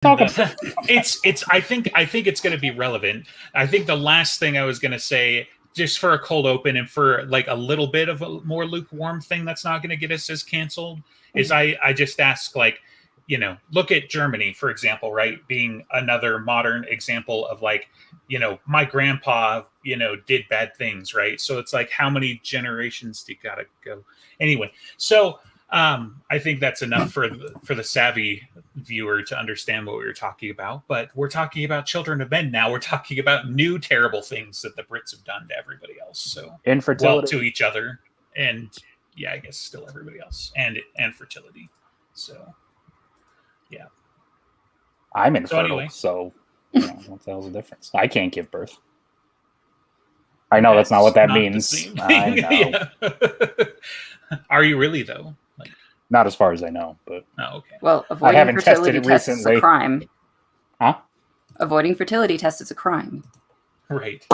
I think it's going to be relevant. I think the last thing I was going to say, just for a cold open and for like a little bit of a more lukewarm thing that's not going to get us as canceled, is I just ask, like, look at Germany, for example, right? Being another modern example of, like, my grandpa, did bad things, right? So it's like, how many generations do you gotta go? Anyway, so I think that's enough for the savvy viewer to understand what we were talking about. But we're talking about Children of Men now. We're talking about new terrible things that the Brits have done to everybody else. So, infertility, to each other, and I guess still everybody else, and fertility. So, yeah, I'm infertile, so what the hell's the difference? I can't give birth. I know that's not what that means. I know. Are you really, though? Like, not as far as I know, but okay. Well, avoiding fertility tests is a crime. Huh? Avoiding fertility tests is a crime. Right.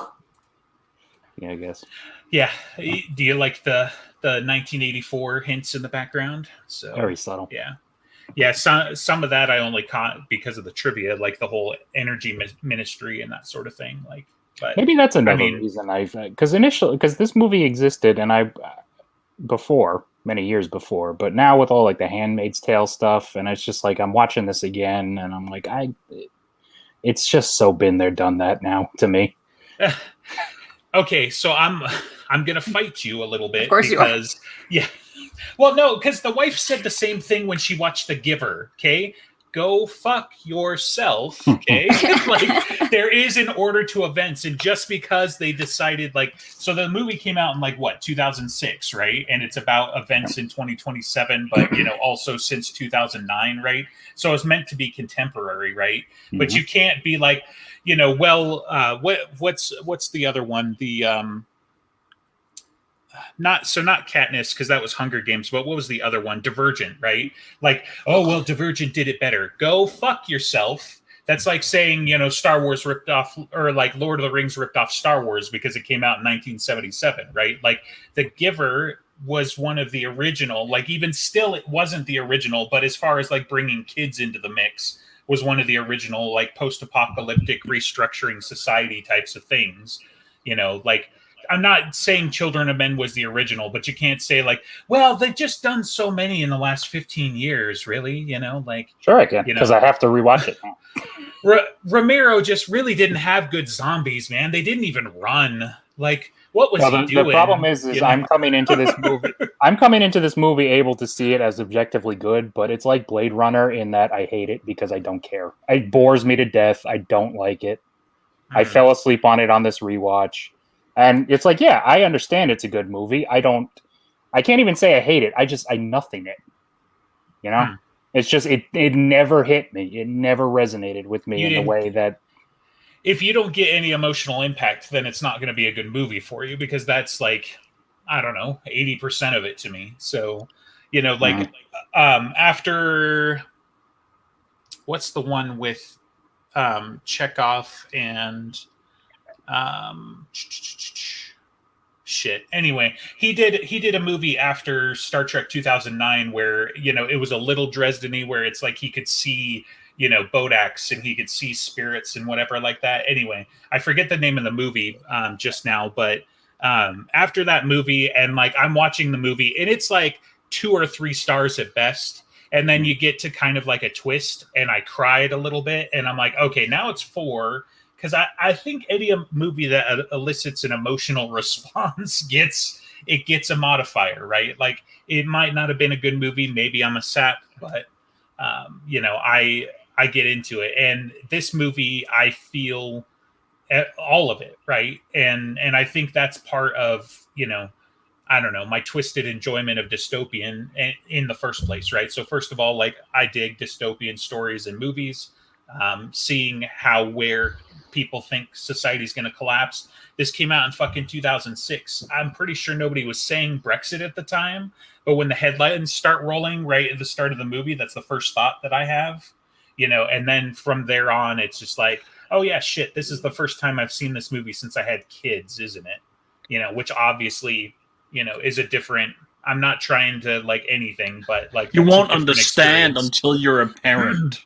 Yeah, I guess. Yeah. Do you like the 1984 hints in the background? So very subtle. Yeah. Some of that I only caught because of the trivia, like the whole energy ministry and that sort of thing. Like, but maybe that's another reason because this movie existed and many years before, but now with all like the Handmaid's Tale stuff, and it's just like I'm watching this again, and I'm like, it's just so been there, done that now to me. Okay, so I'm gonna fight you a little bit, of course, because well, no, because the wife said the same thing when she watched The Giver. Okay, go fuck yourself. Okay, like, there is an order to events, and just because they decided, like, so the movie came out in 2006, right? And it's about events in 2027, but also since 2009, right? So it's meant to be contemporary, right? Mm-hmm. But you can't be like, what's the other one? The not Katniss, because that was Hunger Games, but what was the other one? Divergent, right? Like, oh well, Divergent did it better. Go fuck yourself. That's like saying, Star Wars ripped off, or like Lord of the Rings ripped off Star Wars because it came out in 1977, right? Like, The Giver was one of the original, like, even still it wasn't the original, but as far as like bringing kids into the mix, was one of the original, like, post-apocalyptic restructuring society types of things. Like, I'm not saying Children of Men was the original, but you can't say like, well, they've just done so many in the last 15 years, really, like. Sure I can, because I have to rewatch it now. Romero just really didn't have good zombies, man. They didn't even run. Like, what was he doing? The problem is I'm coming into this movie. I'm coming into this movie able to see it as objectively good, but it's like Blade Runner in that I hate it because I don't care. It bores me to death. I don't like it. I fell asleep on it on this rewatch. And it's like, yeah, I understand it's a good movie. I can't even say I hate it. I nothing it. It's just, it never hit me. It never resonated with me in the way that. If you don't get any emotional impact, then it's not going to be a good movie for you, because that's like, I don't know, 80% of it to me. So, after, what's the one with Chekhov and shit. Anyway, he did a movie after Star Trek 2009 where, it was a little Dresden-y, where it's like he could see, Bodaks, and he could see spirits and whatever like that. Anyway, I forget the name of the movie just now, but after that movie, and like, I'm watching the movie and it's like 2 or 3 stars at best. And then you get to kind of like a twist, and I cried a little bit, and I'm like, okay, now it's 4. Because I think any movie that elicits an emotional response gets a modifier, right? Like, it might not have been a good movie. Maybe I'm a sap, but I get into it. And this movie, I feel all of it, right? And I think that's part of, I don't know, my twisted enjoyment of dystopian in the first place, right? So first of all, like, I dig dystopian stories and movies, seeing where people think society's going to collapse. This came out in fucking 2006. I'm pretty sure nobody was saying Brexit at the time, but when the headlines start rolling right at the start of the movie, that's the first thought that I have, and then from there on, it's just like, oh yeah, shit, this is the first time I've seen this movie since I had kids, isn't it? Which obviously, is a different, I'm not trying to like anything, but like, you won't understand until you're a parent.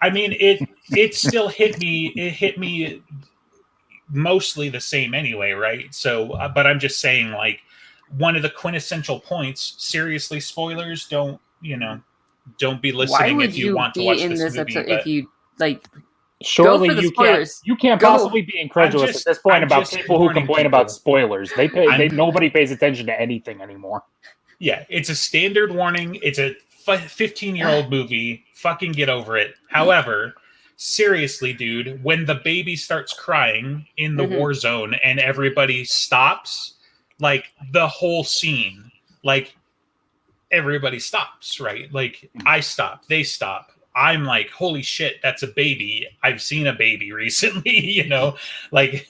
I mean, it still hit me. It hit me mostly the same anyway, right? So, but I'm just saying, like, one of the quintessential points. Seriously, spoilers. Don't be Why listening would if you you want to be watch in this this movie. episode But if you like? Surely Go for the you spoilers. can't Go. possibly be incredulous at this point I'm about just people who warning complain people. about spoilers. Nobody pays attention to anything anymore. Yeah, it's a standard warning. It's a 15-year-old movie. Fucking get over it. However, seriously, dude, when the baby starts crying in the war zone and everybody stops, like the whole scene, like everybody stops, right? Like I stop, they stop. I'm like, holy shit, that's a baby. I've seen a baby recently, like,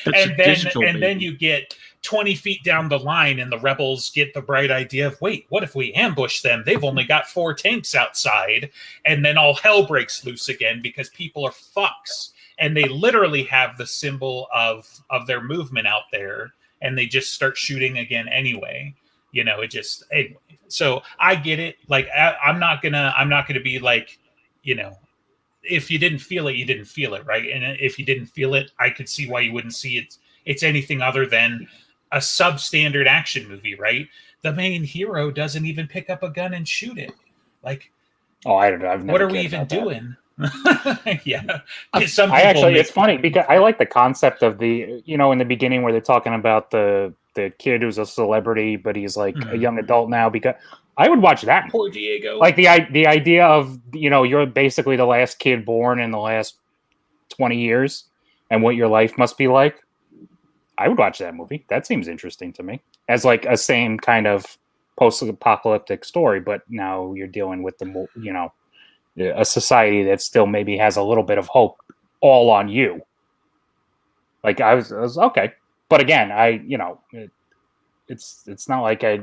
and then you get 20 feet down the line and the rebels get the bright idea of, wait, what if we ambush them? They've only got 4 tanks outside. And then all hell breaks loose again because people are fucks. And they literally have the symbol of their movement out there. And they just start shooting again anyway. Anyway. So I get it. Like, I'm not gonna be like, if you didn't feel it, you didn't feel it, right? And if you didn't feel it, I could see why you wouldn't see it. It's anything other than a substandard action movie, right? The main hero doesn't even pick up a gun and shoot it. Like, I've never. What are we even doing? Yeah. It's funny because I like the concept of the, in the beginning where they're talking about the kid who's a celebrity, but he's like a young adult now, because I would watch that. Poor Diego. Like the idea of, you're basically the last kid born in the last 20 years and what your life must be like. I would watch that movie. That seems interesting to me as like a same kind of post-apocalyptic story, but now you're dealing with a society that still maybe has a little bit of hope all on you. Like I was okay. But again, it's not like I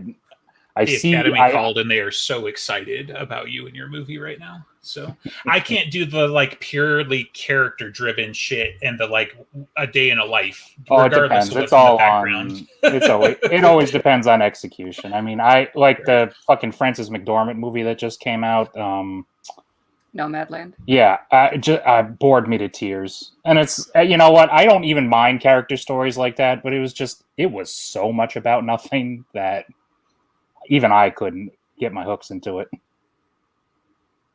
the see Academy called and they are so excited about you and your movie right now. So I can't do the like purely character driven shit and the like a day in a life. It depends. It's all on. It always depends on execution. I mean, I like the fucking Frances McDormand movie that just came out. Nomadland. Yeah, it bored me to tears. And it's, you know what? I don't even mind character stories like that, but it was so much about nothing that even I couldn't get my hooks into it.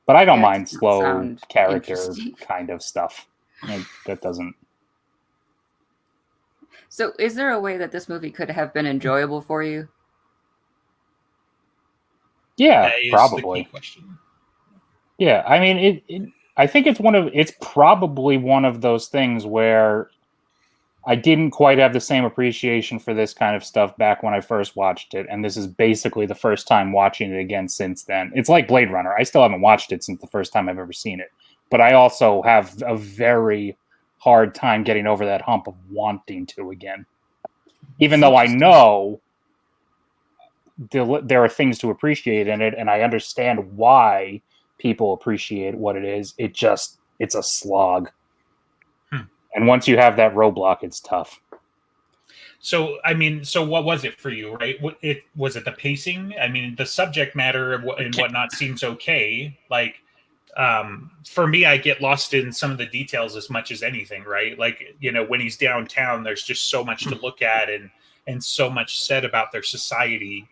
But I don't mind slow character kind of stuff. That doesn't. So, is there a way that this movie could have been enjoyable for you? Yeah, probably. The key question. Yeah, I mean, I think it's probably one of those things where I didn't quite have the same appreciation for this kind of stuff back when I first watched it, and this is basically the first time watching it again since then. It's like Blade Runner. I still haven't watched it since the first time I've ever seen it, but I also have a very hard time getting over that hump of wanting to again. Even though I know there are things to appreciate in it, and I understand why people appreciate what it is. It's a slog. And once you have that roadblock, it's tough. So, I mean, what was it for you, right? Was it the pacing? I mean, the subject matter and whatnot seems okay. Like, for me, I get lost in some of the details as much as anything, right? Like, when he's downtown, there's just so much to look at and so much said about their society.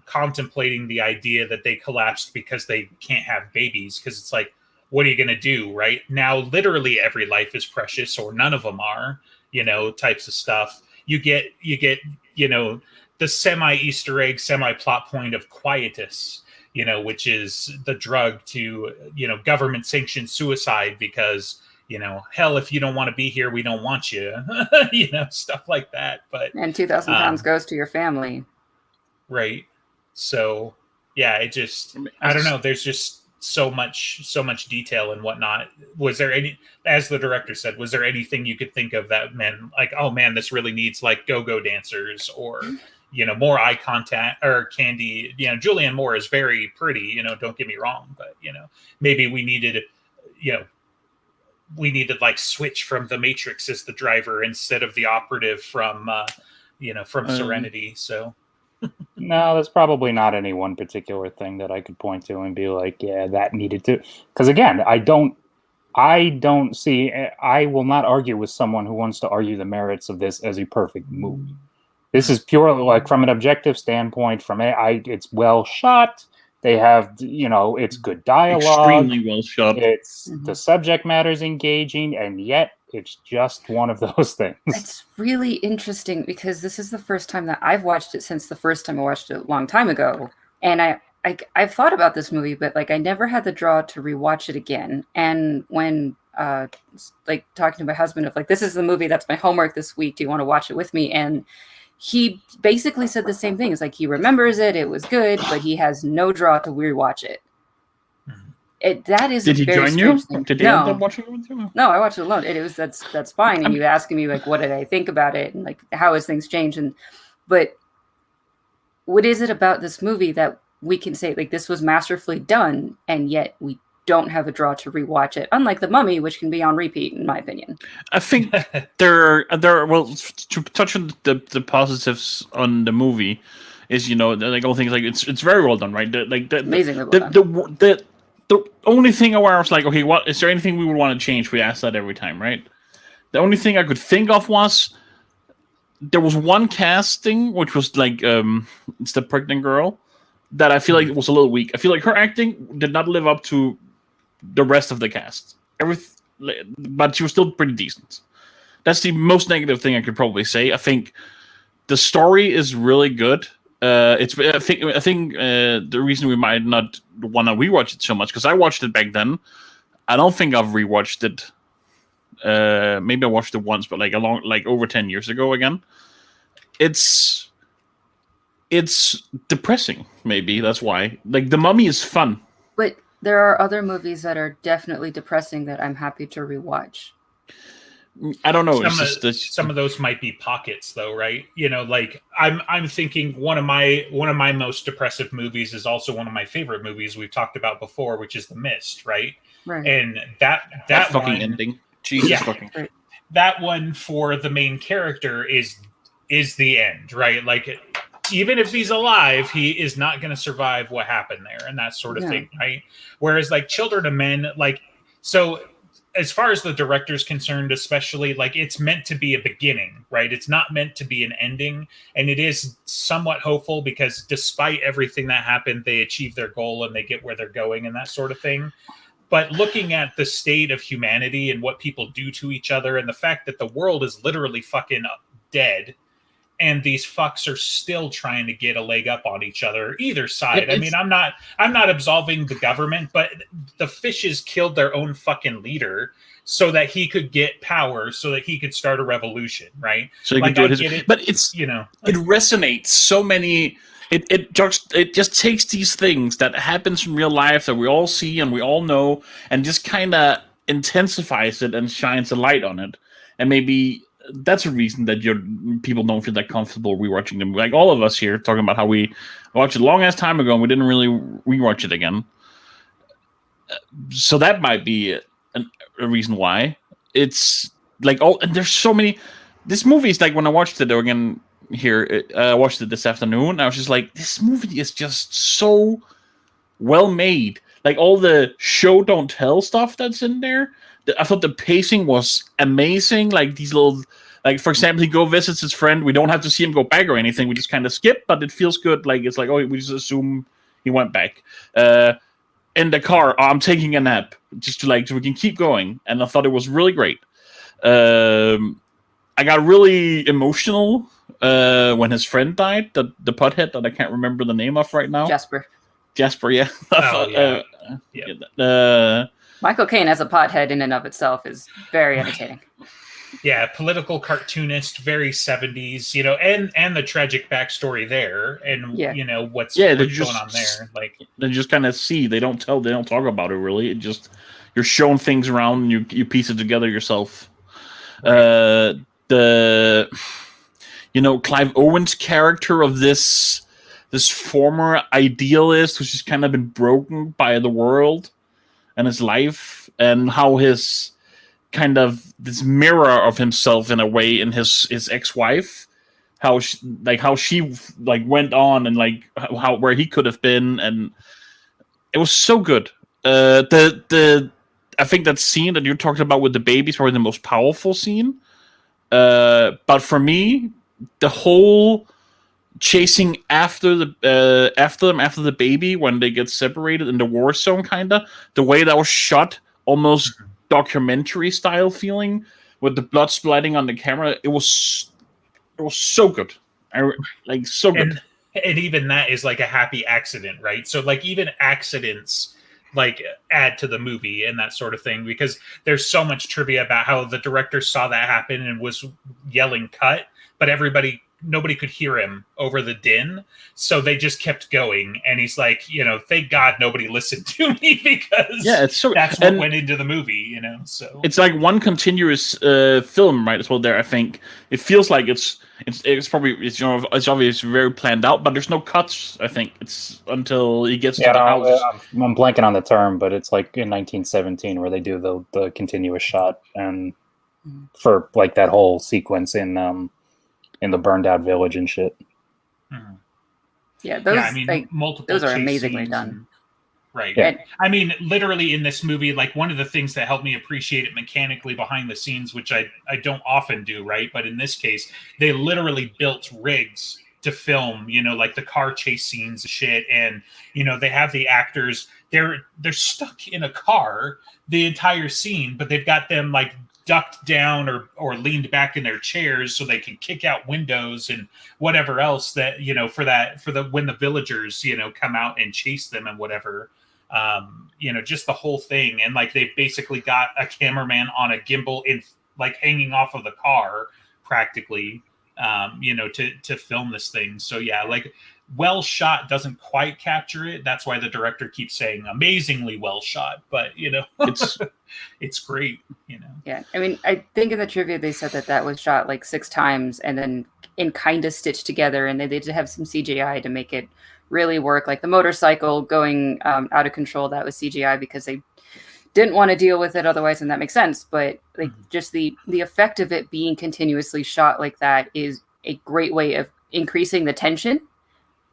Contemplating the idea that they collapsed because they can't have babies, because it's like, what are you going to do right now? Literally every life is precious, or none of them are, types of stuff. You get the semi Easter egg, semi plot point of Quietus, which is the drug to, government sanctioned suicide because, hell, if you don't want to be here, we don't want you, stuff like that. But and 2,000 pounds goes to your family. Right. So yeah, I don't know. There's just so much detail and whatnot. Was there as the director said, was there anything you could think of that meant like, oh man, this really needs like go-go dancers or, more eye contact or candy? Julianne Moore is very pretty, don't get me wrong, but maybe we needed like switch from The Matrix as the driver instead of the operative from Serenity. So No, there's probably not any one particular thing that I could point to and be like, yeah, that needed to. Because again, I don't see. I will not argue with someone who wants to argue the merits of this as a perfect movie. This is purely like from an objective standpoint. It's well shot. They have, it's good dialogue. Extremely well shot. It's the subject matter's engaging, and yet it's just one of those things. It's really interesting because this is the first time that I've watched it since the first time I watched it a long time ago, and I've thought about this movie, but like I never had the draw to rewatch it again. And when like talking to my husband of like, this is the movie that's my homework this week. Do you want to watch it with me? And he basically said the same thing. It's like he remembers it. It was good, but he has no draw to rewatch it. That is. Did he join you? Did he No. end up watching it with you? No, I watched it alone. That's fine. And you asking me like, what did I think about it, and like how has things changed? But what is it about this movie that we can say like this was masterfully done, and yet we don't have a draw to rewatch it? Unlike The Mummy, which can be on repeat, in my opinion. I think there are well, to touch on the positives on the movie is like all things like it's very well done, right? Amazingly well done. The only thing I was like, okay, what is there anything we would want to change? We ask that every time, right? The only thing I could think of was there was one casting which was like it's the pregnant girl that I feel like was a little weak. I feel like her acting did not live up to the rest of the cast. But she was still pretty decent. That's the most negative thing I could probably say. I think the story is really good. I think the reason we might not want to rewatch it so much because I watched it back then. I don't think I've rewatched it. Maybe I watched it once, but like over 10 years ago again. It's depressing. Maybe that's why. Like The Mummy is fun, but there are other movies that are definitely depressing that I'm happy to rewatch. I don't know. Some of those might be pockets, though, right? Like I'm thinking one of my most depressive movies is also one of my favorite movies we've talked about before, which is The Mist, right? Right. And that fucking one, ending. Jesus fucking. Right. That one for the main character is the end, right? Like even if he's alive, he is not going to survive what happened there and that sort of thing, right? Whereas like Children of Men, like so. As far as the director's concerned, especially, like it's meant to be a beginning, right? It's not meant to be an ending. And it is somewhat hopeful because despite everything that happened, they achieve their goal and they get where they're going and that sort of thing. But looking at the state of humanity and what people do to each other and the fact that the world is literally fucking dead and these fucks are still trying to get a leg up on each other, either side. I mean, I'm not absolving the government, but the fishes killed their own fucking leader so that he could get power, so that he could start a revolution, right? So he like, could do it. But it's it resonates so many. It just takes these things that happens in real life that we all see and we all know, and just kind of intensifies it and shines a light on it, and maybe. That's a reason that people don't feel that comfortable rewatching them. Like all of us here talking about how we watched it a long ass time ago and we didn't really rewatch it again. So that might be a reason why. It's like and there's so many. This movie is like when I watched it again here. I watched it this afternoon. I was just like, this movie is just so well made. Like all the show don't tell stuff that's in there. I thought the pacing was amazing. Like these little, like for example, he go visits his friend. We don't have to see him go back or anything. We just kind of skip, but it feels good. Like it's like, oh, we just assume he went back. In the car, I'm taking a nap just so we can keep going. And I thought it was really great. I got really emotional when his friend died. The pothead that I can't remember the name of right now. Jasper, yeah. Oh, yeah. Michael Caine as a pothead in and of itself is very entertaining. Yeah, political cartoonist, very 70s, and the tragic backstory there, and what's going on there. Like they just kind of see. They don't talk about it really. It just you're shown things around, and you piece it together yourself. Right. Clive Owen's character of this former idealist who's just kind of been broken by the world and his life, and how his kind of this mirror of himself in a way in his ex-wife how she like went on and like how where he could have been, and it was so good. The I think that scene that you're talking about with the baby is probably the most powerful scene. But for me, the whole chasing after the baby when they get separated in the war zone, kinda the way that was shot, almost documentary style feeling with the blood splatting on the camera. It was so good. So good. And even that is like a happy accident, right? So like even accidents like add to the movie and that sort of thing, because there's so much trivia about how the director saw that happen and was yelling cut, but nobody could hear him over the din, so they just kept going, and he's like, thank God nobody listened to me, because that's what went into the movie, so it's like one continuous film, right, as well. There, I think it feels like it's probably it's obviously very planned out, but there's no cuts. I think it's until he gets to the house. I'm blanking on the term, but it's like in 1917 where they do the continuous shot, and for like that whole sequence in the burned out village and shit. Yeah, those multiple those are amazingly done. Right. Yeah. I mean, literally in this movie, like one of the things that helped me appreciate it mechanically behind the scenes, which I don't often do, right? But in this case, they literally built rigs to film, like the car chase scenes and shit. And, they have the actors, they're stuck in a car the entire scene, but they've got them like ducked down or leaned back in their chairs so they can kick out windows and whatever else that when the villagers come out and chase them and whatever, just the whole thing. And like they've basically got a cameraman on a gimbal in like hanging off of the car practically, to film this thing. So yeah, like well shot doesn't quite capture it. That's why the director keeps saying amazingly well shot, but it's great, Yeah, I mean, I think in the trivia they said that was shot like 6 times and then kind of stitched together, and they did have some CGI to make it really work. Like the motorcycle going out of control, that was CGI because they didn't want to deal with it otherwise, and that makes sense. But like just the effect of it being continuously shot like that is a great way of increasing the tension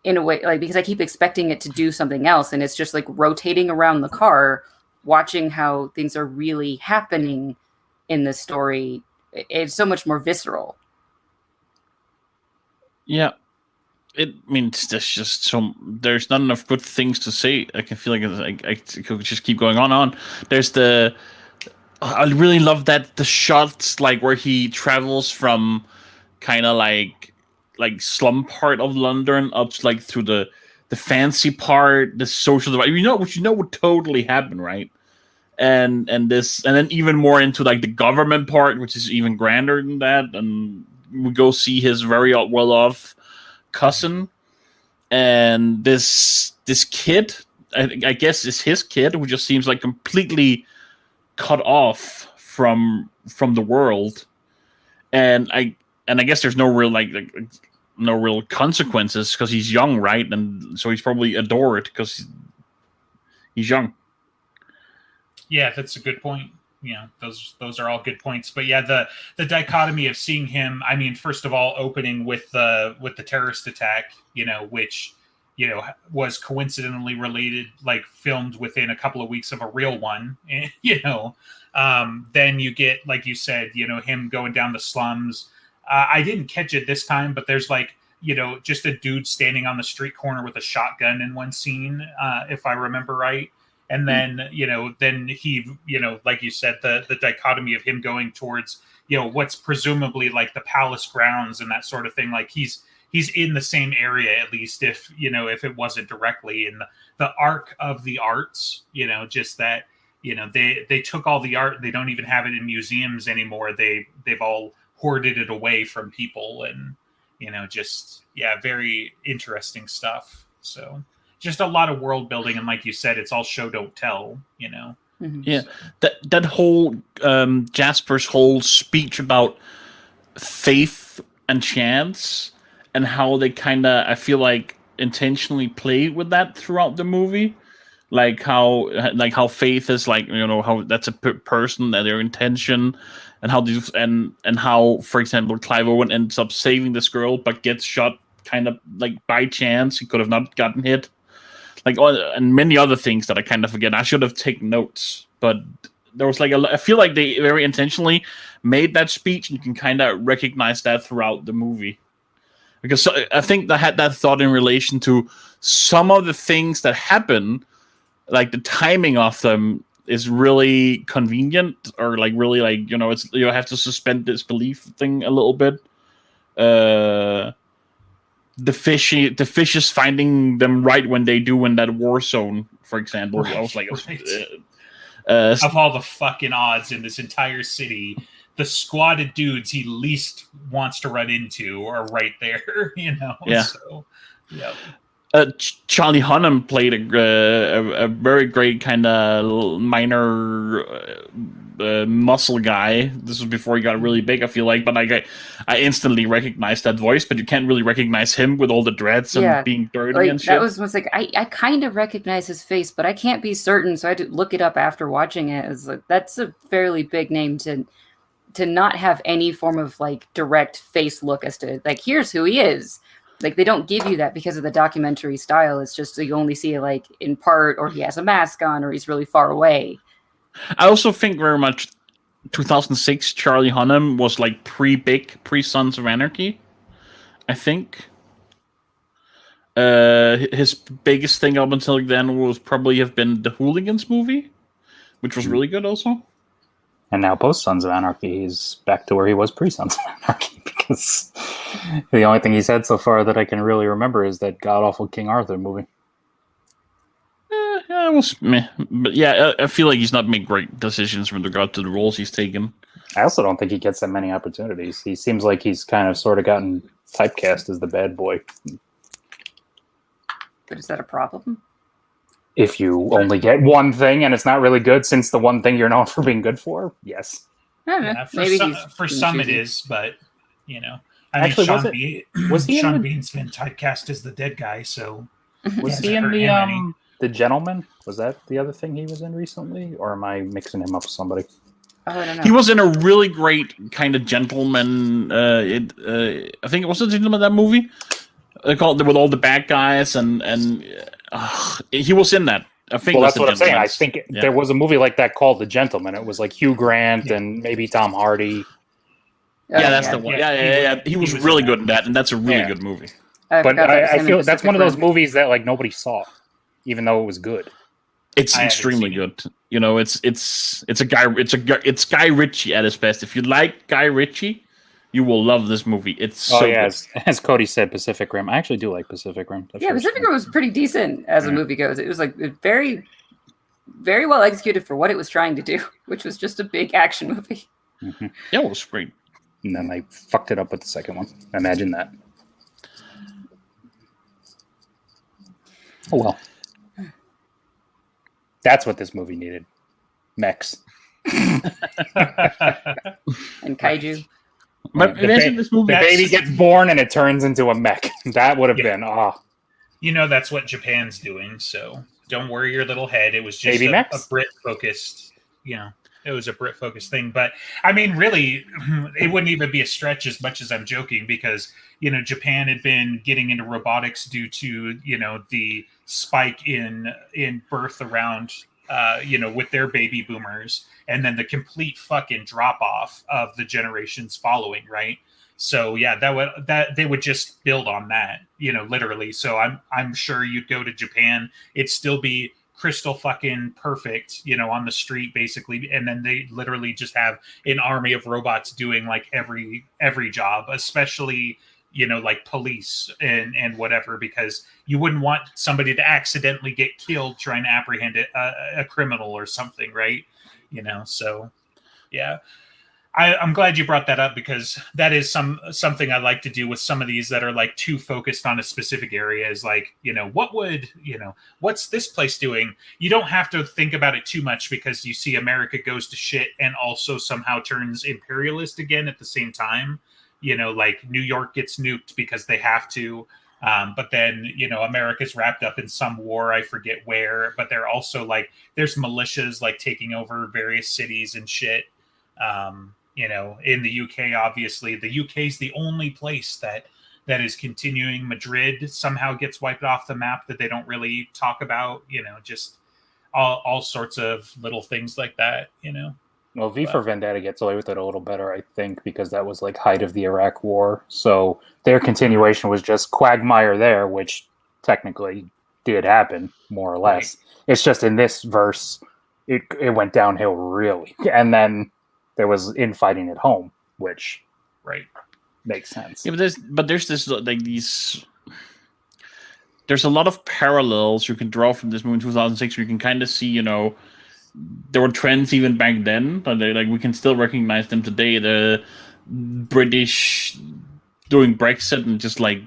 in a way, like, because I keep expecting it to do something else, and it's just like rotating around the car, watching how things are really happening in the story. It's so much more visceral. Yeah. There's just there's not enough good things to say. I can feel like I could just keep going on. There's I really love that the shots like where he travels from kind of like slum part of London up to like through the fancy part, the social divide, which would totally happen, right? And then even more into like the government part, which is even grander than that, and we go see his very well off cousin, and this kid, I guess is his kid, who just seems like completely cut off from the world, and I guess there's no real no real consequences because he's young, right? And so he's probably adored because he's young. Yeah, that's a good point. Those are all good points. But yeah, the dichotomy of seeing him, I mean, first of all, opening with the terrorist attack, which was coincidentally related, like filmed within a couple of weeks of a real one, then you get, like you said, him going down the slums. I didn't catch it this time, but there's like, just a dude standing on the street corner with a shotgun in one scene, if I remember right. And then, then he, like you said, the dichotomy of him going towards, what's presumably like the palace grounds and that sort of thing. Like he's in the same area, at least if it wasn't directly in the arc of the arts, just that, they took all the art. They don't even have it in museums anymore. They've all hoarded it away from people, and, very interesting stuff. So just a lot of world building, and like you said, it's all show don't tell, Mm-hmm. Yeah, that whole Jasper's whole speech about faith and chance and how they kind of, I feel like, intentionally played with that throughout the movie, like how Faith is like, how that's a person and their intention, and how these and how, for example, Clive Owen ends up saving this girl but gets shot kind of like by chance. He could have not gotten hit, like, and many other things that I kind of forget. I should have taken notes, but there was like I feel like they very intentionally made that speech, and you can kind of recognize that throughout the movie, because I think they had that thought in relation to some of the things that happen, like the timing of them is really convenient, or like really like, it's, you have to suspend disbelief thing a little bit. The fish is finding them right when they do in that war zone, for example. Right, I was like, right. Of all the fucking odds in this entire city, the squatted dudes he least wants to run into are right there, Yeah. So, yeah. Charlie Hunnam played a very great kind of minor muscle guy. This was before he got really big, I feel like, but I instantly recognized that voice, but you can't really recognize him with all the dreads and being dirty and shit. That was like, I kind of recognize his face, but I can't be certain, so I had to look it up after watching it. It's like, that's a fairly big name to not have any form of like direct face look as to like, here's who he is. Like, they don't give you that because of the documentary style. It's just you only see it like in part, or he has a mask on, or he's really far away. I also think very much 2006 Charlie Hunnam was like pre-Sons of Anarchy, I think. His biggest thing up until then was probably have been the Hooligans movie, which was really good also. And now post Sons of Anarchy, he's back to where he was pre-Sons of Anarchy, because the only thing he's had so far that I can really remember is that god-awful King Arthur movie. Yeah, it was meh. But yeah, I feel like he's not made great decisions with regard to the roles he's taken. I also don't think he gets that many opportunities. He seems like he's kind of sort of gotten typecast as the bad boy. But is that a problem? If you only get one thing and it's not really good, since the one thing you're known for being good for, yes. I don't know. Yeah, Maybe for some it is, but Actually, was he Sean in Bean's been typecast as the dead guy, so Was he in the Gentleman? Was that the other thing he was in recently, or am I mixing him up with somebody? Oh, I don't know. He was in a really great kind of gentleman. I think it was the Gentleman, that movie. Called with all the bad guys, and he was in that. I think. Well, that's what I'm saying. I think there was a movie like that called The Gentleman. It was like Hugh Grant and maybe Tom Hardy. Yeah, that's the one. Yeah. He was really good in that, and that's a really good movie. But I feel that's one of those movies that like nobody saw, even though it was good. It's extremely good. It's Guy Ritchie at his best. If you like Guy Ritchie, you will love this movie. It's so good. As Cody said, Pacific Rim. I actually do like Pacific Rim. Pacific Rim was pretty decent as a movie goes. It was like very, very well executed for what it was trying to do, which was just a big action movie. Mm-hmm. Yeah, it was great. And then they fucked it up with the second one. Imagine that. Oh well. That's what this movie needed. Mechs. And kaiju. But imagine this movie. The baby gets born and it turns into a mech. That would have been that's what Japan's doing, so don't worry your little head. It was just a Brit focused, it was a Brit focused thing. But I mean, really, it wouldn't even be a stretch as much as I'm joking, because Japan had been getting into robotics due to the spike in birth around with their baby boomers, and then the complete fucking drop off of the generations following, right? So yeah, that they would just build on that, literally. So I'm sure you'd go to Japan, it'd still be crystal fucking perfect, on the street basically, and then they literally just have an army of robots doing like every job, especially like police and whatever, because you wouldn't want somebody to accidentally get killed trying to apprehend a criminal or something, right? So yeah. I'm glad you brought that up, because that is something I like to do with some of these that are like too focused on a specific area, is like, what's this place doing? You don't have to think about it too much, because you see America goes to shit and also somehow turns imperialist again at the same time. Like New York gets nuked because they have to. But then, America's wrapped up in some war, I forget where, but they're also like, there's militias like taking over various cities and shit. In the UK, obviously, the UK is the only place that is continuing. Madrid somehow gets wiped off the map that they don't really talk about, just all sorts of little things like that, Well, V for Vendetta gets away with it a little better, I think, because that was like height of the Iraq War. So their continuation was just quagmire there, which technically did happen, more or less. Right. It's just in this verse, it went downhill really. And then there was infighting at home, which makes sense. Yeah, but there's this like these. There's a lot of parallels you can draw from this movie in 2006. Where you can kind of see, there were trends even back then, but we can still recognize them today. The British doing Brexit and just like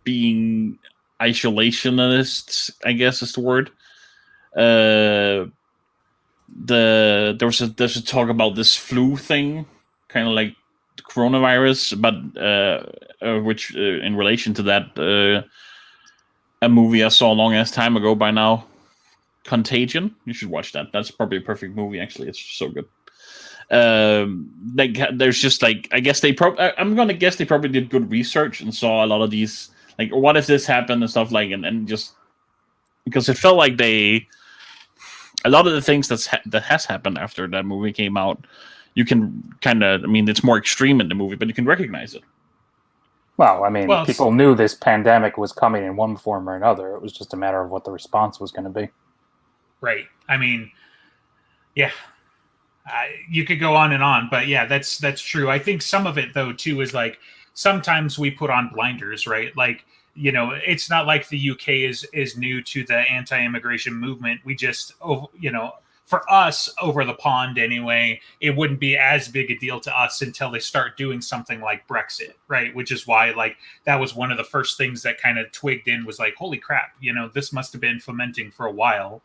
being isolationists, I guess is the word. There's a talk about this flu thing, kind of like the coronavirus, but which in relation to that, a movie I saw a long ass time ago by now. Contagion, you should watch that. That's probably a perfect movie. Actually, it's so good. There's just like, I guess I'm gonna guess they probably did good research and saw a lot of these, like, what if this happened and stuff, like, and just because it felt like a lot of the things that has happened after that movie came out, you can kind of, it's more extreme in the movie, but you can recognize it. Well, people knew this pandemic was coming in one form or another. It was just a matter of what the response was going to be. Right. Yeah. You could go on and on, but yeah, that's true. I think some of it though too is like sometimes we put on blinders, right? Like, it's not like the UK is new to the anti-immigration movement. We just, for us over the pond anyway, it wouldn't be as big a deal to us until they start doing something like Brexit, right? Which is why like that was one of the first things that kind of twigged in was like, holy crap, this must have been fomenting for a while.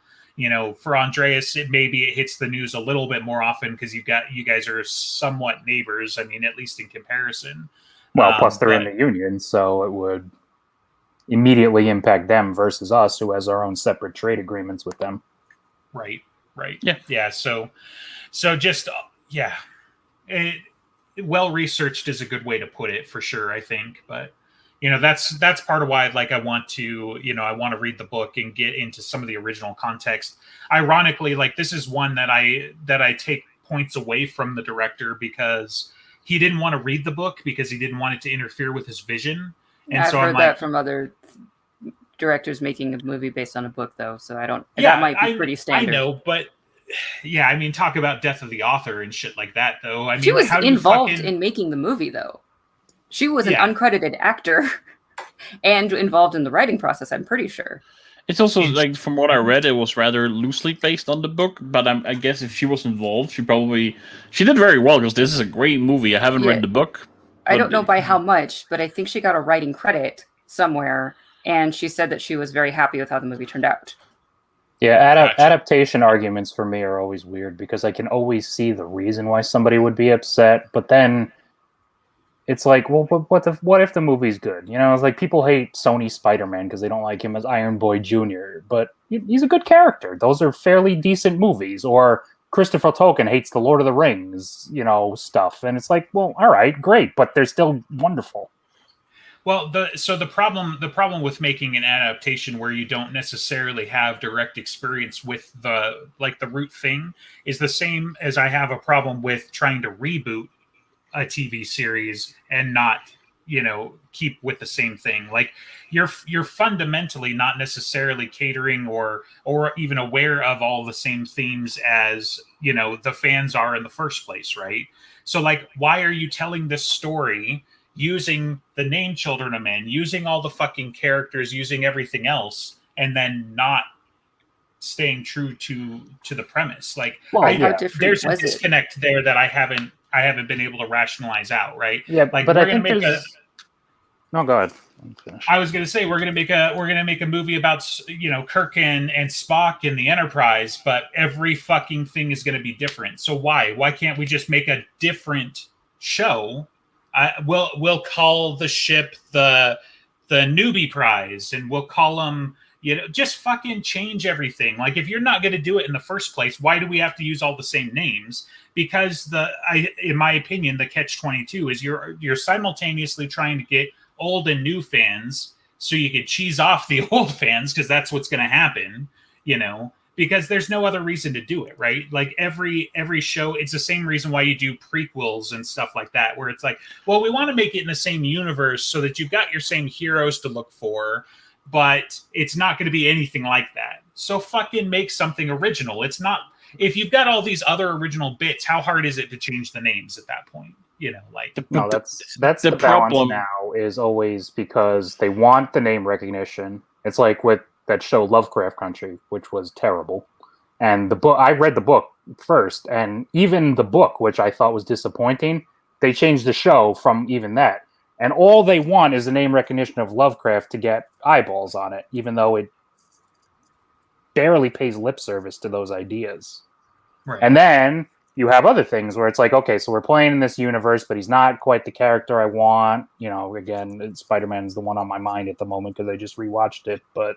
For Andreas, maybe it hits the news a little bit more often because you guys are somewhat neighbors. At least in comparison. Well, plus they're in the union, so it would immediately impact them versus us, who has our own separate trade agreements with them. Right. Yeah. Yeah. So just, well researched is a good way to put it for sure, I think. But, that's part of why, like, I want to read the book and get into some of the original context. Ironically, like, this is one that I take points away from the director because he didn't want to read the book because he didn't want it to interfere with his vision. And I've so heard I'm that like, from other directors making a movie based on a book, though. So that might be pretty standard. I know, but yeah, talk about death of the author and shit like that, though. She was involved in making the movie, though. She was an uncredited actor and involved in the writing process, I'm pretty sure. It's also, like, from what I read, it was rather loosely based on the book, but I guess if she was involved, she did very well, because this is a great movie. I haven't read the book. I don't know by how much, but I think she got a writing credit somewhere, and she said that she was very happy with how the movie turned out. Yeah, adaptation arguments for me are always weird, because I can always see the reason why somebody would be upset, but then it's like, well, what if the movie's good? It's like people hate Sony Spider-Man because they don't like him as Iron Boy Jr., but he's a good character. Those are fairly decent movies. Or Christopher Tolkien hates the Lord of the Rings, stuff. And it's like, well, all right, great, but they're still wonderful. Well, the problem with making an adaptation where you don't necessarily have direct experience with the root thing is the same as I have a problem with trying to reboot a TV series and not, keep with the same thing. Like you're fundamentally not necessarily catering or even aware of all the same themes as, the fans are in the first place, right? So like, why are you telling this story using the name Children of Men, using all the fucking characters, using everything else, and then not staying true to the premise? Like, there's a disconnect there that I haven't been able to rationalize out, right? Yeah, like, but we're I gonna think make No, go ahead. I was gonna say we're gonna make a movie about Kirk and Spock in the Enterprise, but every fucking thing is gonna be different. So why can't we just make a different show? We'll call the ship the the newbie prize, and we'll call them, just fucking change everything. Like, if you're not going to do it in the first place, why do we have to use all the same names? Because in my opinion, the catch-22 is you're simultaneously trying to get old and new fans so you can cheese off the old fans, because that's what's going to happen, because there's no other reason to do it, right? Like every show, it's the same reason why you do prequels and stuff like that, where it's like, well, we want to make it in the same universe so that you've got your same heroes to look for, but it's not going to be anything like that. So fucking make something original. It's not, if you've got all these other original bits, how hard is it to change the names at that point? No, that's the problem now, is always because they want the name recognition. It's like with that show Lovecraft Country, which was terrible. And the book, I read the book first, and even the book, which I thought was disappointing, they changed the show from even that. And all they want is the name recognition of Lovecraft to get eyeballs on it, even though it barely pays lip service to those ideas. Right. And then you have other things where it's like, okay, so we're playing in this universe, but he's not quite the character I want. Again, Spider-Man's the one on my mind at the moment because I just rewatched it. But,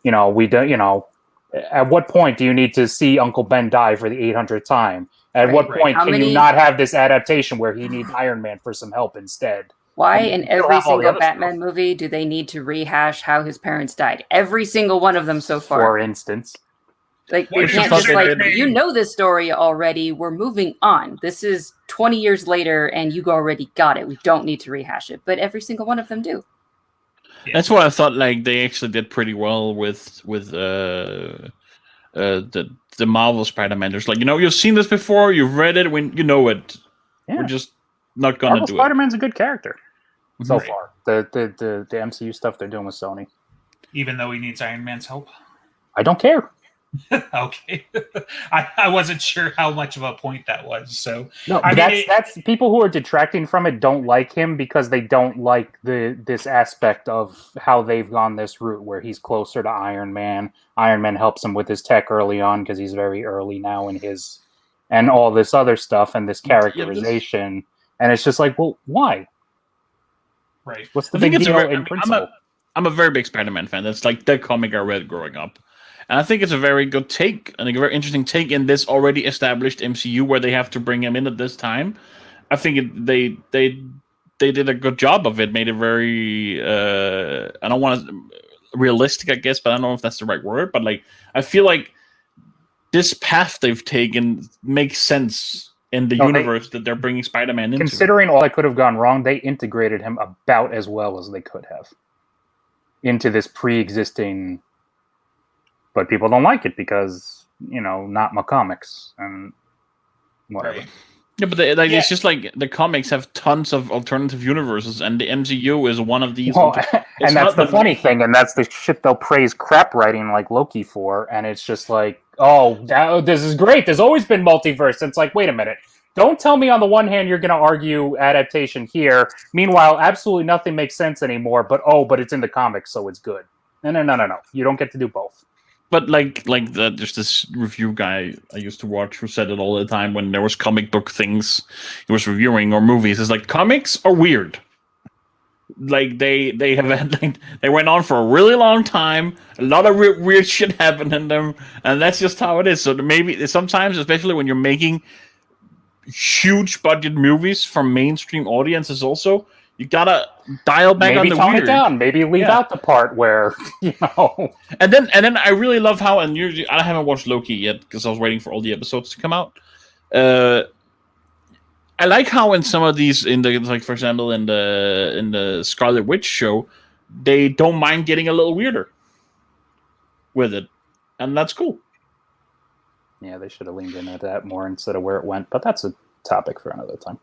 we don't, at what point do you need to see Uncle Ben die for the 800th time? At what point can you not have this adaptation where he needs Iron Man for some help instead? Why in every single Batman movie do they need to rehash how his parents died? Every single one of them so far. For instance. Like, they can't just this story already. We're moving on. This is 20 years later, and you already got it. We don't need to rehash it. But every single one of them do. Yeah. That's why I thought they actually did pretty well with the Marvel Spider-Man. There's you've seen this before, you've read it, when you know it. Yeah. We're just not gonna do it. Spider-Man's a good character so far. The MCU stuff they're doing with Sony. Even though he needs Iron Man's help? I don't care. Okay. I wasn't sure how much of a point that was. So no, that's people who are detracting from it don't like him because they don't like this aspect of how they've gone this route where he's closer to Iron Man. Iron Man helps him with his tech early on because he's very early now in his, and all this other stuff and this characterization. And it's just like, well, why? Right. What's the big deal in principle? I'm a very big Spider-Man fan. That's like the comic I read growing up. And I think it's a very good take and a very interesting take in this already established MCU where they have to bring him in at this time. I think they did a good job of it. Made it very I don't want to realistic, I guess, but I don't know if that's the right word. But I feel like this path they've taken makes sense in the universe that they're bringing Spider-Man into. Considering all that could have gone wrong, they integrated him about as well as they could have into this pre-existing. But people don't like it because, not my comics and whatever. Right. Yeah, but it's just like the comics have tons of alternative universes, and the MCU is one of these. Well, and that's the funny thing, and that's the shit they'll praise crap writing like Loki for, and it's just like, this is great. There's always been multiverse. And it's like, wait a minute. Don't tell me on the one hand you're going to argue adaptation here. Meanwhile, absolutely nothing makes sense anymore. But it's in the comics, so it's good. No. You don't get to do both. But there's this review guy I used to watch who said it all the time when there was comic book things he was reviewing or movies. It's like, comics are weird. They have had, they went on for a really long time. A lot of weird shit happened in them, and that's just how it is. So maybe sometimes, especially when you're making huge budget movies for mainstream audiences, also you gotta dial back on the tone weird. It down. Maybe leave out the part where And then I really love how, and usually I haven't watched Loki yet because I was waiting for all the episodes to come out. I like how in some of these, for example, in the Scarlet Witch show, they don't mind getting a little weirder with it, and that's cool. Yeah, they should have leaned into that more instead of where it went, but that's a topic for another time.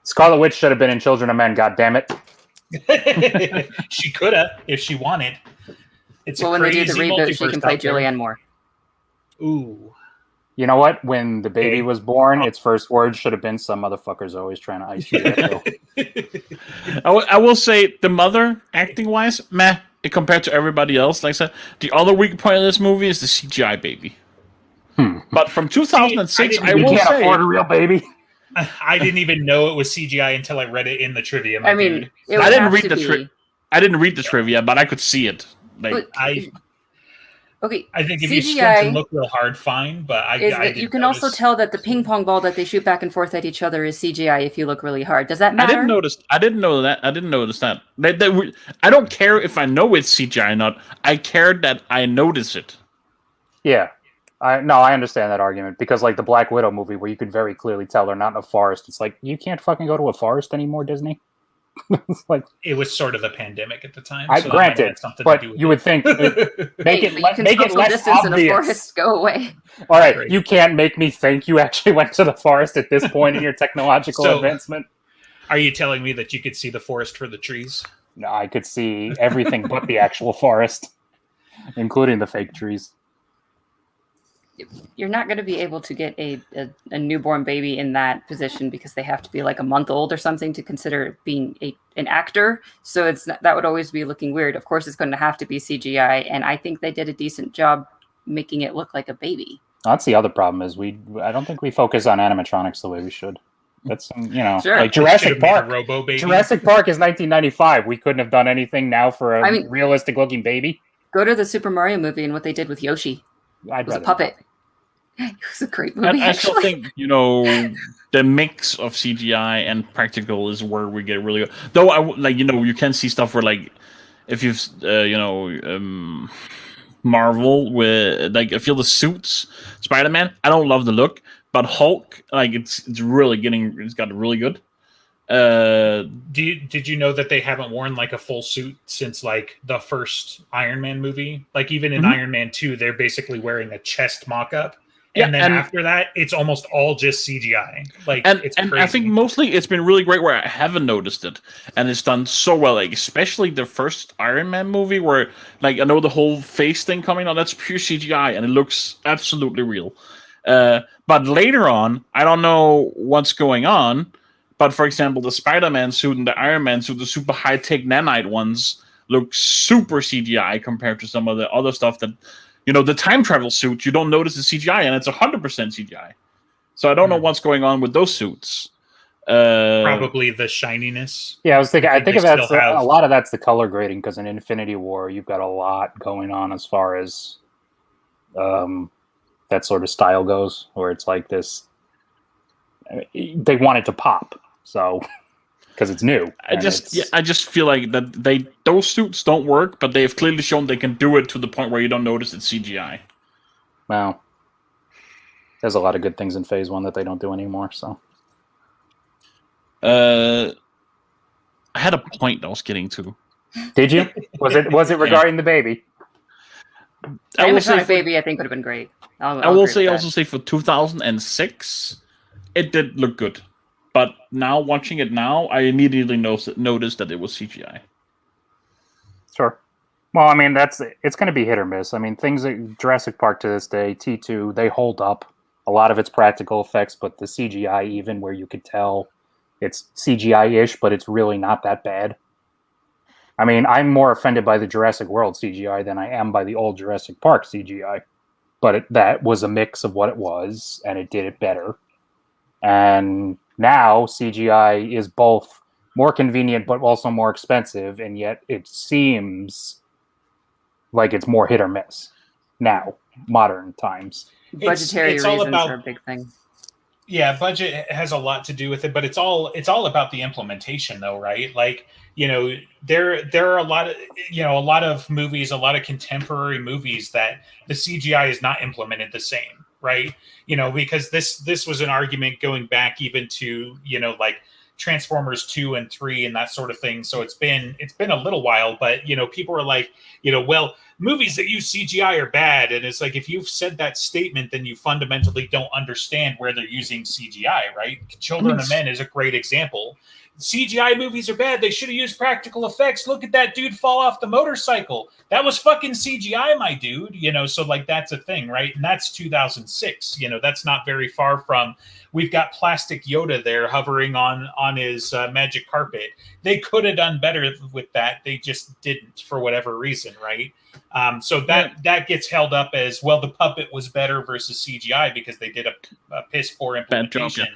Scarlet Witch should have been in Children of Men, goddammit. She could have, if she wanted. It's when they do the reboot, she can play Julianne Moore. Ooh. You know what? When the baby was born, its first words should have been, "Some motherfucker's always trying to ice you." I will say, the mother, acting-wise, meh, compared to everybody else. Like I said, the other weak point of this movie is the CGI baby. But from 2006, I will say... You can't afford a real baby? I didn't even know it was CGI until I read it in the trivia. I mean, dude. it would I didn't have read to the be. I didn't read the trivia, but I could see it. Like, But- okay, I think if you squint CGI and look real hard, fine. But I is that didn't you can also notice. tell that the ping pong ball that they shoot back and forth at each other is CGI if you look really hard. Does that I matter? didn't notice. I didn't know that. I didn't notice that. I don't care if I know it's CGI or not. I care that I notice it. Yeah. I understand that argument because like the Black Widow movie where you could very clearly tell they're not in a forest. It's like you can't fucking go to a forest anymore, Disney. It's like It was sort of a pandemic at the time. I so that might have granted, had something but to do with you would think Hey, make it but you can make it social less distance in a obvious. forest. Go away. All right, Right. you can't make me think you actually went to the forest at this point in your technological So- advancement. Are you telling me that you could see the forest for the trees? No, I could see everything but the actual forest, including the fake trees. You're not going to be able to get a newborn baby in that position because they have to be like a month old or something to consider being an actor. So that would always be looking weird. Of course, it's going to have to be CGI, and I think they did a decent job making it look like a baby. That's the other problem is I don't think we focus on animatronics the way we should. That's Sure. like Should Jurassic have made a Park. Robo baby. Jurassic Park is 1995. We couldn't have done anything now for a I mean- realistic looking baby. Go to the Super Mario movie and what they did with Yoshi. I'd It was a rather puppet. It was a great movie. And I still actually. think the mix of CGI and practical is where we get really good. Though you can see stuff where like if you've Marvel with like I feel the suits Spider-Man. I don't love the look, but Hulk it's got really good. Did you know that they haven't worn like a full suit since like the first Iron Man movie? Like even in Mhm. Iron Man 2, they're basically wearing a chest mock-up. Yeah, And then and- after that, it's almost all just CGI. Like And it's and crazy. I think mostly it's been really great where I haven't noticed it, and it's done so well. Like especially the first Iron Man movie, where like I know the whole face thing coming on, that's pure CGI, and it looks absolutely real. But later on, I don't know what's going on. But for example, the Spider-Man suit and the Iron Man suit, the super high-tech nanite ones, look super CGI compared to some of the other stuff that. The time travel suit, you don't notice the CGI, and it's 100% CGI. So I don't know what's going on with those suits. Probably the shininess. Yeah, I was thinking. I think they of that. still have- A lot of that's the color grading because in Infinity War, you've got a lot going on as far as that sort of style goes, where it's like this. They want it to pop, so because it's new. I just feel like that those suits don't work, but they have clearly shown they can do it to the point where you don't notice it's CGI. Well, there's a lot of good things in Phase 1 that they don't do anymore. So I had a point I was getting to. did you? Was it regarding the baby? I will say Animatronic baby, I think would have been great. I will agree say with also say for 2006, it did look good. But now watching it now, I immediately noticed that it was CGI. Sure. Well, I mean, it's going to be hit or miss. I mean, things like Jurassic Park to this day, T2, they hold up. A lot of it's practical effects, but the CGI, even where you could tell it's CGI-ish, but it's really not that bad. I mean, I'm more offended by the Jurassic World CGI than I am by the old Jurassic Park CGI. But that was a mix of what it was, and it did it better. And now CGI is both more convenient but also more expensive, and yet it seems like it's more hit or miss now, modern times. Budgetary it's all reasons about- are a big thing. Yeah, budget has a lot to do with it, but it's all about the implementation, though, right? Like, there are a lot of movies, a lot of contemporary movies that the CGI is not implemented the same, right? Because this was an argument going back even to like Transformers 2 and 3 and that sort of thing. So it's been a little while, but people are like, well, movies that use CGI are bad, and it's like if you've said that statement, then you fundamentally don't understand where they're using CGI, right? Children of Men is a great example. CGI movies are bad. They should have used practical effects. Look at that dude fall off the motorcycle. That was fucking CGI, my dude. So like that's a thing, right? And that's 2006. That's not very far from. We've got plastic Yoda there hovering on his magic carpet. They could have done better with that. They just didn't for whatever reason, right? So that gets held up as well. The puppet was better versus CGI because they did a piss poor implementation.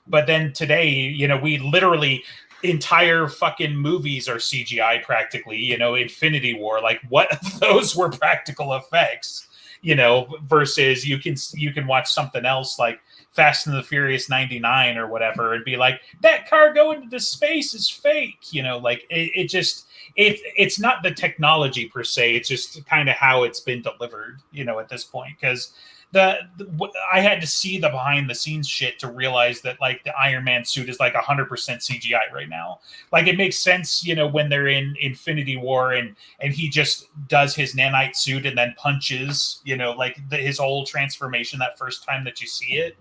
But then today, you know, we literally entire fucking movies are CGI practically, you know, Infinity War, like what of those were practical effects, you know, versus you can watch something else like Fast and the Furious 99 or whatever and be like, that car going into space is fake, you know, like it's not the technology per se, it's just kind of how it's been delivered, you know, at this point. Because I had to see the behind the scenes shit to realize that like the Iron Man suit is like 100% CGI right now. Like it makes sense, you know, when they're in Infinity War and he just does his nanite suit and then punches, you know, like his whole transformation that first time that you see it.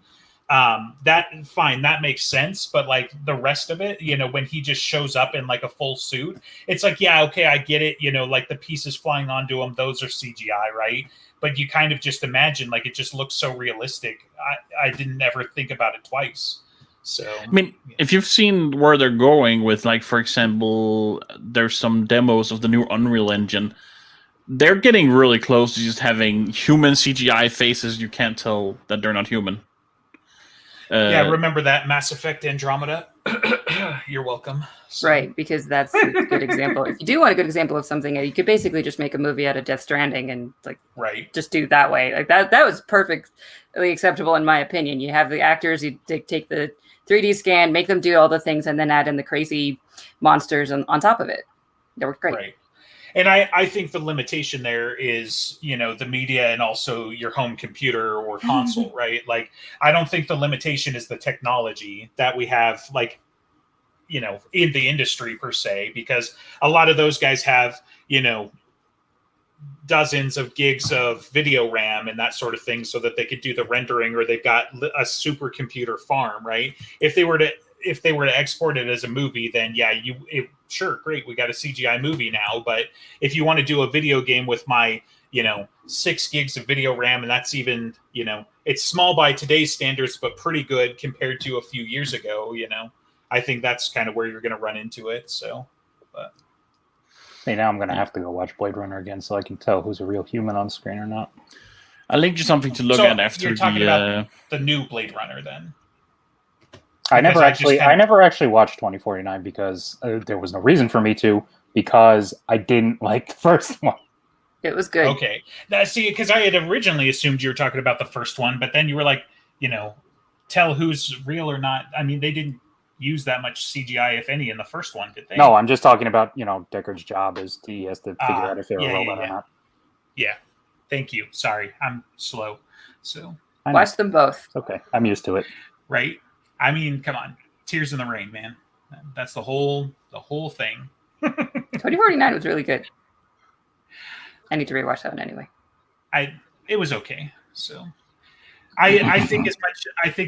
That fine, that makes sense, but like the rest of it, you know, when he just shows up in like a full suit, it's like, yeah, okay, I get it, you know, like the pieces flying onto him, those are CGI, right? But you kind of just imagine, like, it just looks so realistic. I didn't ever think about it twice. So I mean, if you've seen where they're going with, like, for example, there's some demos of the new Unreal Engine. They're getting really close to just having human CGI faces. You can't tell that they're not human. Yeah, remember that Mass Effect Andromeda? You're welcome. So. Right, because that's a good example. If you do want a good example of something, you could basically just make a movie out of Death Stranding and like just do it that way. Like that was perfectly acceptable in my opinion. You have the actors, you take the 3D scan, make them do all the things, and then add in the crazy monsters on top of it. That worked great. Right. And I think the limitation there is, you know, the media and also your home computer or console, right? Like, I don't think the limitation is the technology that we have, like, you know, in the industry per se, because a lot of those guys have, you know, dozens of gigs of video RAM and that sort of thing so that they could do the rendering, or they've got a supercomputer farm, right? If they were to export it as a movie, then yeah, sure, great, we got a CGI movie now. But if you want to do a video game with my, you know, 6 gigs of video RAM, and that's even, you know, it's small by today's standards, but pretty good compared to a few years ago, you know, I think that's kind of where you're going to run into it. So, but hey, now I'm going to have to go watch Blade Runner again so I can tell who's a real human on screen or not. I'll link you something to look at after you're talking about the new Blade Runner then. I never actually watched 2049 because there was no reason for me to, because I didn't like the first one. It was good. Okay. See, because I had originally assumed you were talking about the first one, but then you were like, you know, tell who's real or not. I mean, they didn't use that much CGI, if any, in the first one, did they? No, I'm just talking about, you know, Deckard's job is he has to figure out if they're a robot or not. Yeah. Thank you. Sorry, I'm slow. So watch them both. Okay, I'm used to it. Right. I mean, come on, Tears in the Rain, man. That's the whole thing. 2049 was really good. I need to rewatch that one anyway. It was okay. So I think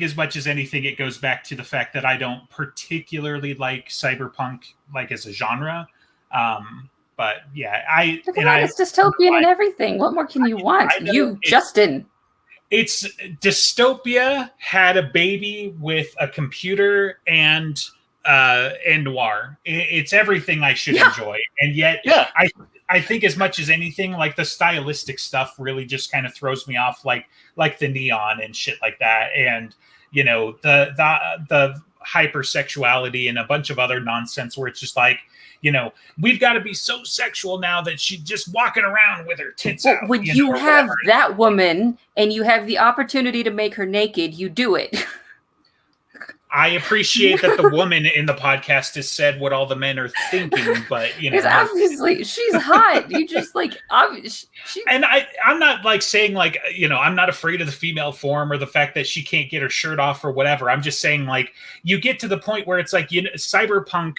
as much as anything, it goes back to the fact that I don't particularly like cyberpunk like as a genre. But yeah, it's dystopian and everything. What more can you want? Justin. It's dystopia had a baby with a computer and noir. It's everything I should enjoy, and yet I think as much as anything, like the stylistic stuff really just kind of throws me off, like the neon and shit like that, and you know the hypersexuality and a bunch of other nonsense where it's just like, you know, we've got to be so sexual now that she's just walking around with her tits out. When you have that woman and you have the opportunity to make her naked, you do it. I appreciate that the woman in the podcast has said what all the men are thinking, but you know, because obviously she's hot. You just like and I'm not like saying like, you know, I'm not afraid of the female form or the fact that she can't get her shirt off or whatever. I'm just saying like you get to the point where it's like, you know, cyberpunk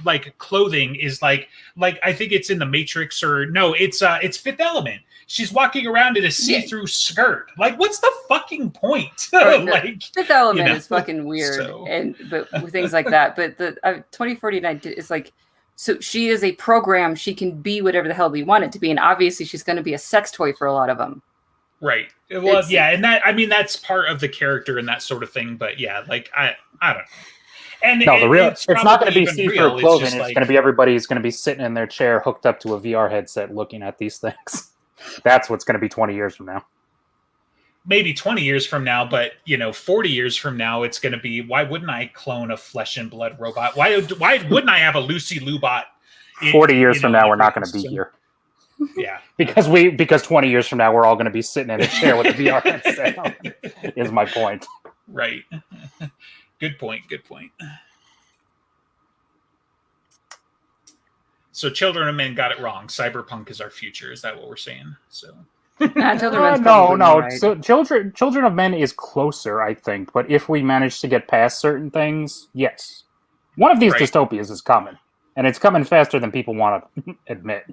like clothing is like I think it's in the Matrix, or no, it's Fifth Element. She's walking around in a see-through skirt. Like, what's the fucking point? Like, Fifth Element is fucking weird, but with things like that. But the 2049 is like, so she is a program. She can be whatever the hell we want it to be, and obviously she's going to be a sex toy for a lot of them. Right. Well, yeah, and that, I mean, that's part of the character and that sort of thing. But yeah, like I don't know. And no, it's not going to be see-through clothing. It's going to be everybody's going to be sitting in their chair hooked up to a VR headset looking at these things. That's what's going to be 20 years from now. maybe 20 years from now, but 40 years from now, it's going to be, why wouldn't I clone a flesh and blood robot? Why wouldn't I have a Lucy Lubot? 40 years from now, we're not going to be here. Yeah. Because 20 years from now, we're all going to be sitting in a chair with a VR headset on, is my point. Right. Good point. So Children of Men got it wrong. Cyberpunk is our future. Is that what we're saying? So no. So Children of Men is closer, I think. But if we manage to get past certain things, yes. One of these dystopias is coming. And it's coming faster than people want to admit.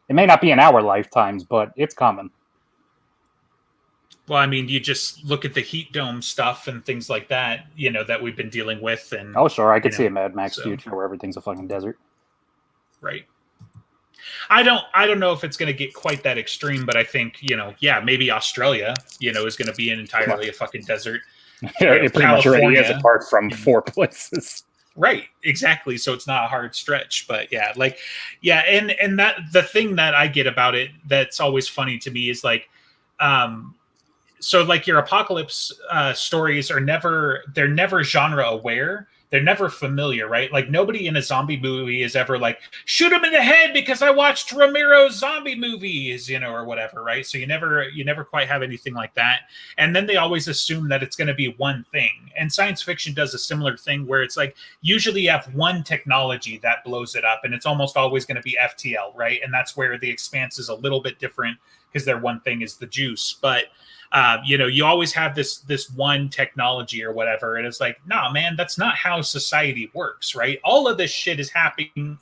It may not be in our lifetimes, but it's coming. Well, I mean, you just look at the heat dome stuff and things like that, that we've been dealing with. And oh, sure, I could see a Mad Max future where everything's a fucking desert. Right. I don't know if it's going to get quite that extreme, but I think, maybe Australia, is going to be entirely a fucking desert. It pretty much already is, apart from 4 places. Right, exactly. So it's not a hard stretch, but and that the thing that I get about it that's always funny to me is like, so like your apocalypse stories are never genre aware. They're never familiar, right? Like nobody in a zombie movie is ever like, shoot him in the head because I watched Romero's zombie movies, or whatever, right? So you never quite have anything like that. And then they always assume that it's going to be one thing. And science fiction does a similar thing where it's like, usually you have one technology that blows it up, and it's almost always going to be FTL, right? And that's where The Expanse is a little bit different because their one thing is the juice. But you always have this one technology or whatever, and it's like, nah, man, that's not how society works, right? All of this shit is happening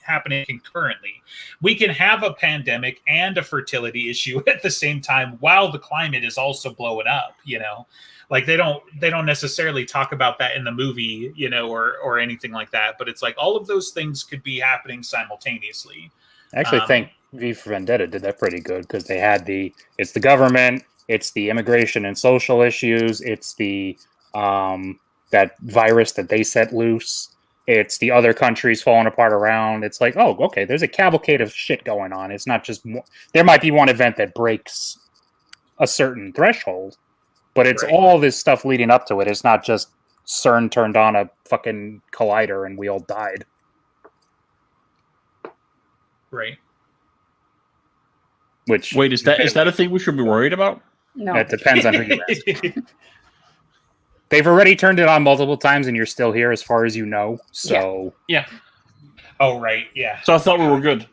concurrently. We can have a pandemic and a fertility issue at the same time while the climate is also blowing up. Like they don't necessarily talk about that in the movie, or anything like that. But it's like all of those things could be happening simultaneously. I actually think V for Vendetta did that pretty good because they had it's the government. It's the immigration and social issues. It's the that virus that they set loose. It's the other countries falling apart around. It's like, oh, okay, there's a cavalcade of shit going on. It's not just there might be one event that breaks a certain threshold, but it's all this stuff leading up to it. It's not just CERN turned on a fucking collider and we all died. Right. Which wait, is that a thing we should be worried about? No, it depends on who you ask. They've already turned it on multiple times, and you're still here, as far as you know. So yeah. Oh right, yeah. So I thought we were good.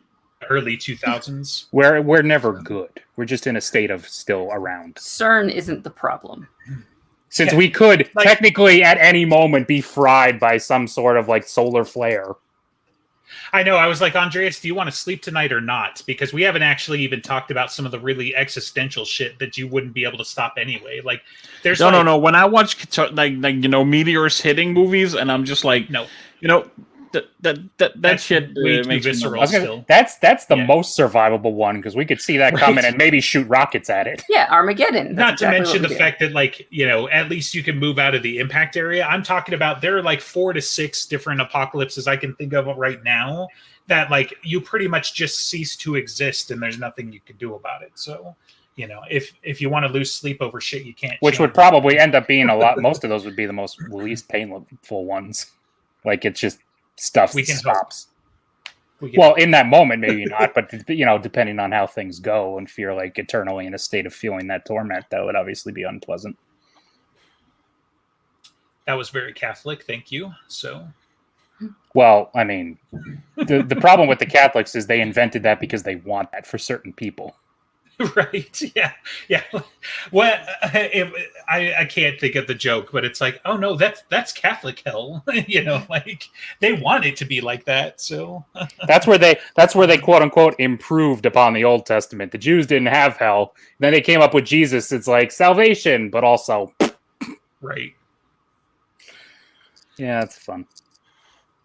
Early 2000s. We're never good. We're just in a state of still around. CERN isn't the problem. Since we could technically at any moment be fried by some sort of like solar flare. I know. I was like, Andreas, do you want to sleep tonight or not? Because we haven't actually even talked about some of the really existential shit that you wouldn't be able to stop anyway. Like, there's no. When I watch meteors hitting movies, and I'm just like, no, that shit makes me visceral. Still. That's the most survivable one because we could see that coming and maybe shoot rockets at it. Yeah, Armageddon. Not to mention the fact that, like, at least you can move out of the impact area. I'm talking about there are like 4 to 6 different apocalypses I can think of right now that like you pretty much just cease to exist and there's nothing you can do about it. So, if you want to lose sleep over shit, you can't. Which would probably end up being a lot. Most of those would be the least painful ones. Like it's just. Stuff stops. Well, in that moment, maybe not, but depending on how things go, and if you're like eternally in a state of feeling that torment, that would obviously be unpleasant. That was very Catholic, thank you. So, well, I mean, the problem with the Catholics is they invented that because they want that for certain people. Right? Yeah. Well, I can't think of the joke, but it's like, oh no, that's Catholic hell. Like they want it to be like that. So that's where they quote unquote improved upon the Old Testament. The Jews didn't have hell. Then they came up with Jesus. It's like salvation, but also right. Yeah, that's fun.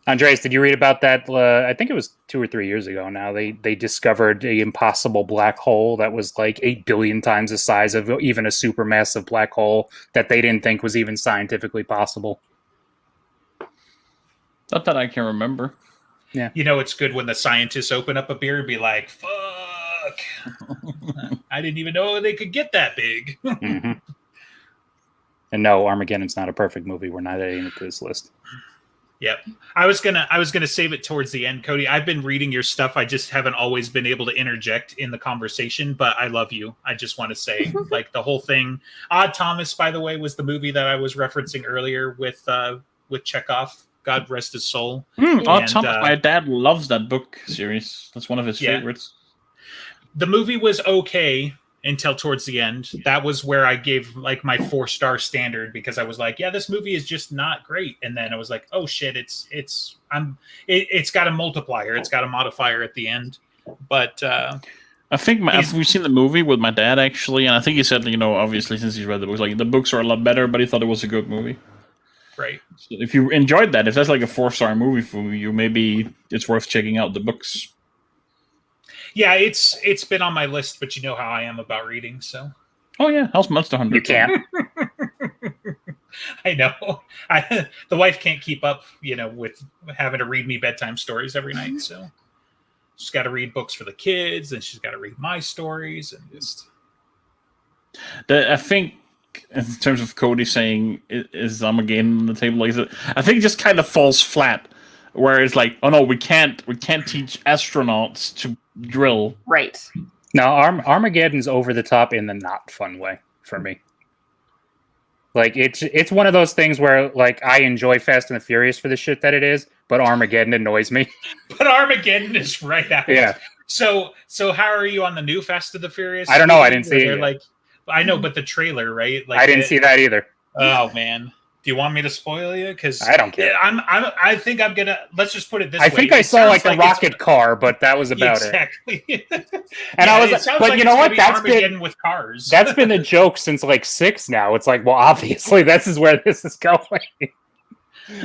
Andreas, did you read about that? I think it was 2 or 3 years ago now. They discovered an impossible black hole that was like 8 billion times the size of even a supermassive black hole that they didn't think was even scientifically possible. Not that I can remember. Yeah. It's good when the scientists open up a beer and be like, fuck. I didn't even know they could get that big. Mm-hmm. And no, Armageddon's not a perfect movie. We're not adding it to this list. Yep. I was gonna save it towards the end, Cody. I've been reading your stuff. I just haven't always been able to interject in the conversation, but I love you. I just want to say, like, the whole thing. Odd Thomas, by the way, was the movie that I was referencing earlier with Chekhov. God rest his soul. Odd Thomas, my dad loves that book series. That's one of his favorites. The movie was okay until towards the end. That was where I gave like my 4-star standard, because I was like, yeah, this movie is just not great. And then I was like, oh shit, it's got a multiplier, it's got a modifier at the end. But I think we've seen the movie with my dad actually, and I think he said, obviously since he's read the books, like the books are a lot better, but he thought it was a good movie. Right. So if you enjoyed that, if that's like a 4-star movie for you, maybe it's worth checking out the books. Yeah, it's been on my list, but you know how I am about reading, so. Oh yeah, House Monster Hunter. You can't. I know. The wife can't keep up, with having to read me bedtime stories every night. So she's got to read books for the kids, and she's got to read my stories, and just. I think, in terms of Cody saying is Armageddon on the table, I think it just kind of falls flat, where it's like, oh no, we can't teach astronauts to drill. Right. No, Armageddon's over the top in the not fun way for me. Like it's one of those things where like I enjoy Fast and the Furious for the shit that it is, but Armageddon annoys me. But Armageddon is right out. Yeah. So how are you on the new Fast and the Furious? I don't know. I didn't see it. Like, I know, but the trailer, right? Like I didn't see that either. Oh man. Do you want me to spoil you? Because I don't care. I think I'm gonna. Let's just put it this way. I think I saw like a rocket car, but that was about it. Exactly. And I was like, but you know what? That's been with cars. That's been the joke since like 6 now. It's like, well, obviously this is where this is going.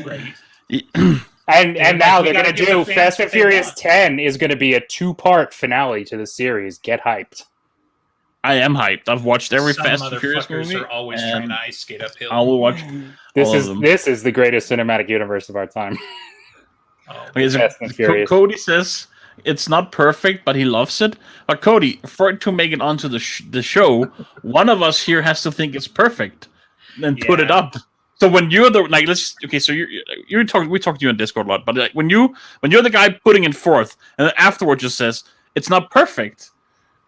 Right. And now they're gonna give do the fans Fast and what they Furious want. 10 is gonna be a 2-part finale to the series. Get hyped. I am hyped. I've watched every Some Fast and Furious movie. are always trying to ice skate uphill. I will watch This all of them. This is the greatest cinematic universe of our time. Oh, Okay, so Fast and Furious. Cody says it's not perfect, but he loves it. But Cody, for it to make it onto the show, one of us here has to think it's perfect and put it Yeah. up. So when you're the so we talk to you on Discord a lot, but like when you're the guy putting it forth, and then afterwards just says it's not perfect,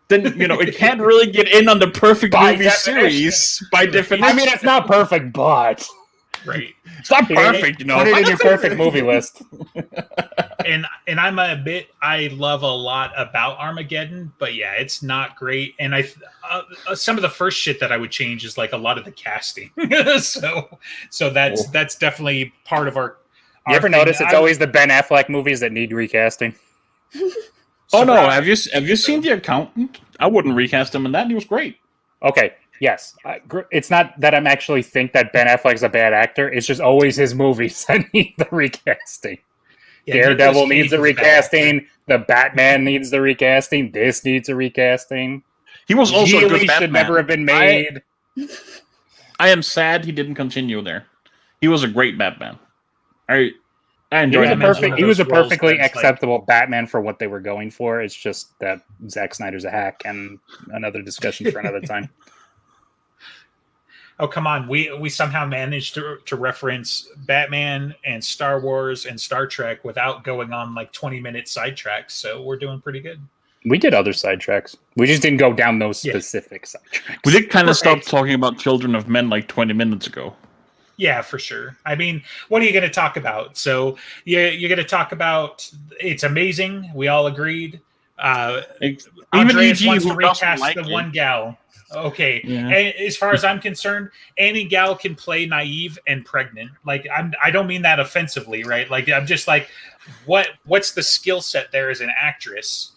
then it can't really get in on the perfect By movie definition. series by definition. I mean, it's not perfect, but right. it's not perfect, put it in your perfect movie list. And I love a lot about Armageddon, but yeah, it's not great. And some of the first shit that I would change is like a lot of the casting. so that's definitely part of our. You ever thing. notice it's always the Ben Affleck movies that need recasting? Oh no! Have you seen The Accountant? I wouldn't recast him in that. He was great. Okay, yes. It's not that I'm actually think that Ben Affleck's a bad actor. It's just always his movies that need the recasting. Yeah, Daredevil Nicolas needs Cage a is bad. recasting. The Batman needs the recasting. This needs a recasting. He was also a Healy good should Batman. never have been made. I am sad he didn't continue there. He was a great Batman. I enjoyed him. He was a Those roles perfectly that's like- acceptable Batman for what they were going for. It's just that Zack Snyder's a hack, and another discussion for another time. Oh come on! We somehow managed to reference Batman and Star Wars and Star Trek without going on like 20-minute sidetracks. So we're doing pretty good. We did other sidetracks. We just didn't go down those Yeah. specific sidetracks. We did kind of stop Right. talking about Children of Men like 20 minutes ago. Yeah, for sure. I mean, what are you going to talk about? So you're going to talk about it's amazing. We all agreed. Even Andreas EG, wants to who doesn't recast like the it. one gal. Okay. Yeah. And as far as I'm concerned, any gal can play naive and pregnant. Like I don't mean that offensively, right? Like I'm just like, what's the skill set there as an actress?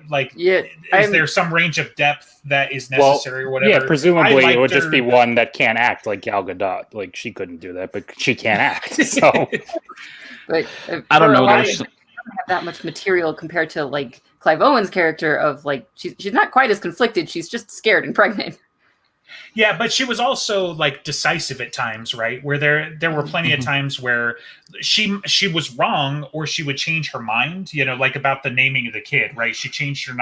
Like Yeah, is there some range of depth that is necessary or whatever? Yeah, presumably I it would liked just be her- one that can't act like Gal Gadot. Like she couldn't do that, but she can't act. So but I don't for a know. lot There's, of have that much material compared to like Clive Owen's character of like she's not quite as conflicted. She's just scared and pregnant. Yeah, but she was also like decisive at times, right? Where there were plenty of times where she was wrong or she would change her mind, like about the naming of the kid, right? She changed her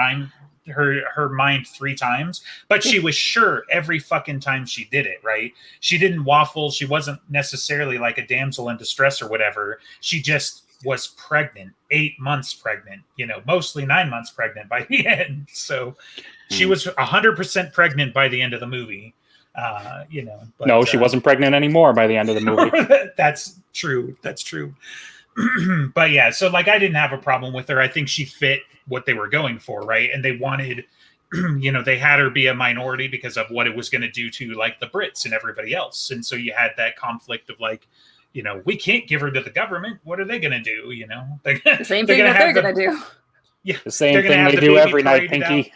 her mind 3 times, but she was sure every fucking time she did it, right? She didn't waffle. She wasn't necessarily like a damsel in distress or whatever. She just was pregnant, 8 months pregnant, mostly 9 months pregnant by the end. So she was 100% pregnant by the end of the movie. But, no, she wasn't pregnant anymore by the end of the movie. That's true. But yeah, so like I didn't have a problem with her. I think she fit what they were going for, right? And they wanted, they had her be a minority because of what it was going to do to like the Brits and everybody else. And so you had that conflict of like, we can't give her to the government. What are they going to do? The same thing that they're going to do. Yeah, the same thing they do every night, Pinky.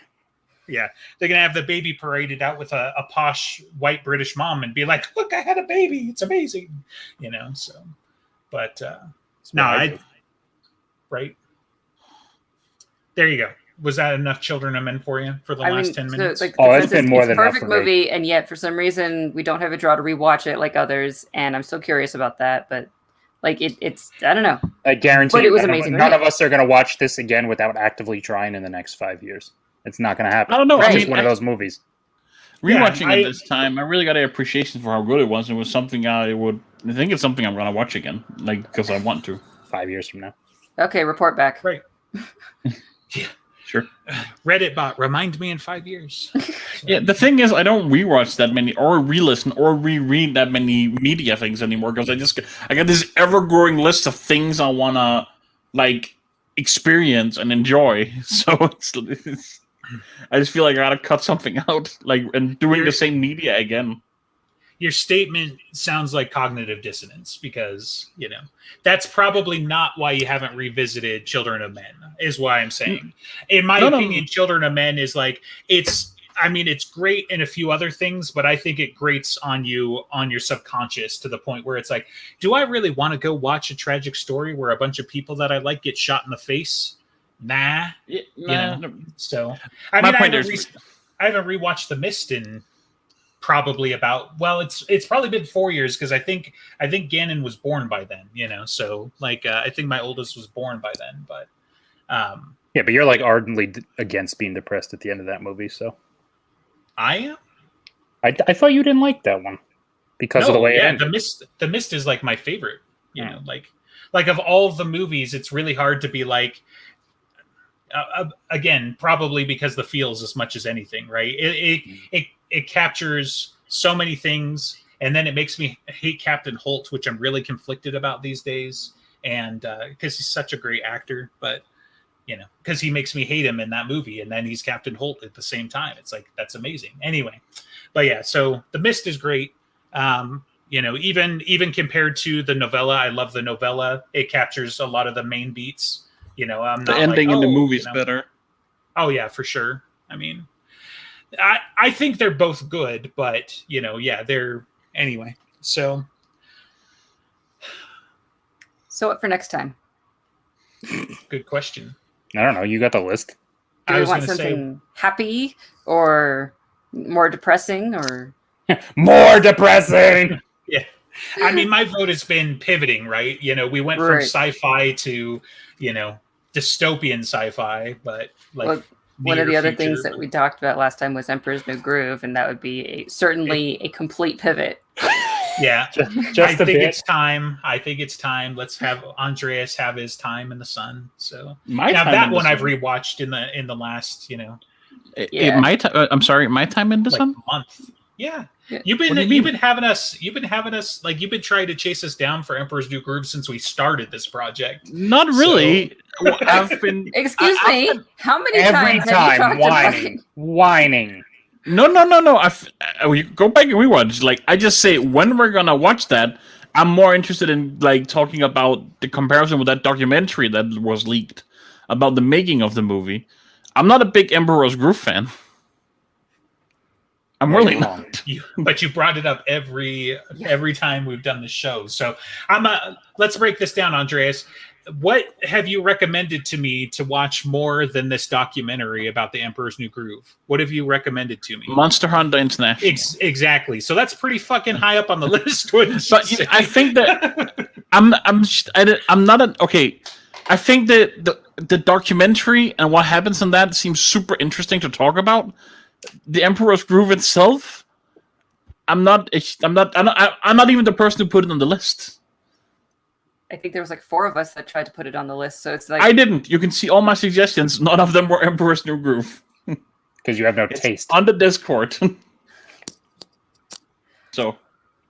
Yeah, they're gonna have the baby paraded out with a posh white British mom and be like, "Look, I had a baby. It's amazing," So, but right there you go. Was that enough Children of Men for you for the last 10 minutes? It's been more than enough. Perfect movie, and yet for some reason we don't have a draw to rewatch it like others, and I'm still curious about that. But like it's, I don't know. I guarantee. But it was amazing. None of us are gonna watch this again without actively trying in the next 5 years. It's not going to happen. I don't know. It's just one of those movies. Rewatching it this time, I really got an appreciation for how good it was. It was something I think it's something I'm going to watch again, like because I want to. 5 years from now. Okay, report back. Right. Yeah. Sure. Reddit bot, remind me in 5 years. Yeah, the thing is, I don't rewatch that many or re-listen or reread that many media things anymore because I got this ever-growing list of things I want to like experience and enjoy. So it's I just feel like I gotta cut something out, like, and doing the same media again. Your statement sounds like cognitive dissonance because, that's probably not why you haven't revisited Children of Men, is why I'm saying. In my opinion, Children of Men is like, it's great in a few other things, but I think it grates on your subconscious to the point where it's like, do I really want to go watch a tragic story where a bunch of people that I like get shot in the face? Nah. So I haven't rewatched The Mist in probably it's probably been 4 years because I think Gannon was born by then, so like I think my oldest was born by then, but yeah, but you're like ardently against being depressed at the end of that movie, so I am. I thought you didn't like that one because of the way it ended. The Mist is like my favorite, like of all of the movies, it's really hard to be like. Again, probably because the feels as much as anything, right? It captures so many things, and then it makes me hate Captain Holt, which I'm really conflicted about these days, and because he's such a great actor, but because he makes me hate him in that movie, and then he's Captain Holt at the same time. It's like that's amazing. Anyway, but yeah, so The Mist is great. Even compared to the novella, I love the novella. It captures a lot of the main beats. I'm not the ending in the movie is better. Oh yeah, for sure. I mean, I think they're both good, but they're anyway. So what for next time? Good question. I don't know. You got the list. Do we want something happy or more depressing or more depressing? Yeah. I mean, my vote has been pivoting, right? We went from sci-fi to, dystopian sci-fi, but like one of the other things that we talked about last time was Emperor's New Groove, and that would be certainly a complete pivot. Yeah, I think it's time. Let's have Andreas have his time in the sun. So that one I've rewatched in the last, I'm sorry, my time in the sun month. Yeah. You've been having us like you've been trying to chase us down for Emperor's New Groove since we started this project. Not really. So, I've been Excuse me. How many times have you talked whining? No. We go back and rewatch. Like I just say, when we're gonna watch that, I'm more interested in like talking about the comparison with that documentary that was leaked about the making of the movie. I'm not a big Emperor's Groove fan. I'm really not. But you brought it up every time we've done the show. So let's break this down, Andreas. What have you recommended to me to watch more than this documentary about the Emperor's New Groove? What have you recommended to me? Monster Hunter International. Exactly. So that's pretty fucking high up on the list. But I think that I'm not okay. I think that the documentary and what happens in that seems super interesting to talk about. The Emperor's Groove itself, I'm not even the person who put it on the list. I think there was like 4 of us that tried to put it on the list, so it's like I didn't. You can see all my suggestions. None of them were Emperor's New Groove. Because you have no It's taste. on the Discord. So,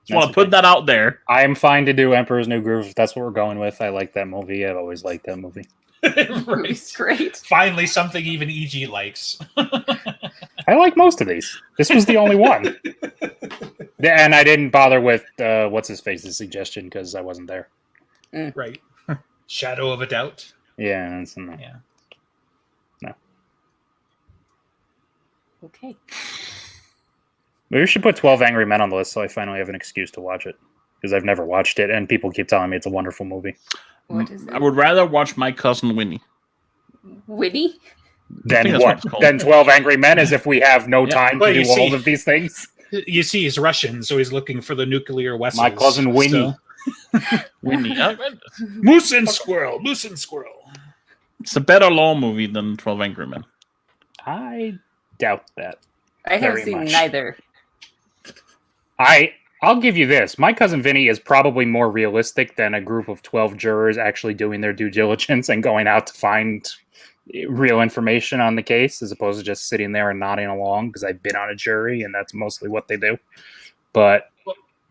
just want to put that out there. I am fine to do Emperor's New Groove if that's what we're going with. I like that movie. I've always liked that movie. it's great. Finally, something even EG likes. I like most of these. This was the only one. And I didn't bother with what's his face's suggestion because I wasn't there. Right. Shadow of a Doubt. Yeah, that's no. Yeah. Okay. Maybe we should put 12 Angry Men on the list so I finally have an excuse to watch it. Because I've never watched it, and people keep telling me it's a wonderful movie. What is it? I would rather watch My Cousin Winnie. Winnie? Then that's what? what it's called. Then 12 Angry Men as if we have no Yeah. time Well, to you do all see- of these things. You see, he's Russian, so he's looking for the nuclear vessels. My cousin Winnie. Winnie. Moose and Squirrel. Moose and Squirrel. It's a better law movie than 12 Angry Men. I doubt that. I have Very seen much. neither. I'll give you this. My Cousin Vinny is probably more realistic than a group of 12 jurors actually doing their due diligence and going out to find real information on the case as opposed to just sitting there and nodding along because I've been on a jury and that's mostly what they do. But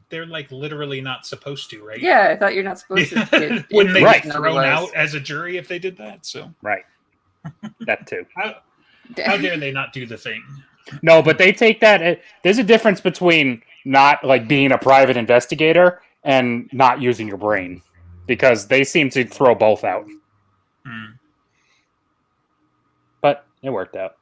They're like literally not supposed to, right? Yeah, I thought you're not supposed to. Get Wouldn't they Right. get thrown out as a jury if they did that? So right. That too. how dare they not do the thing? No, but they take that. There's a difference between not like being a private investigator and not using your brain because they seem to throw both out. Hmm. But it worked out.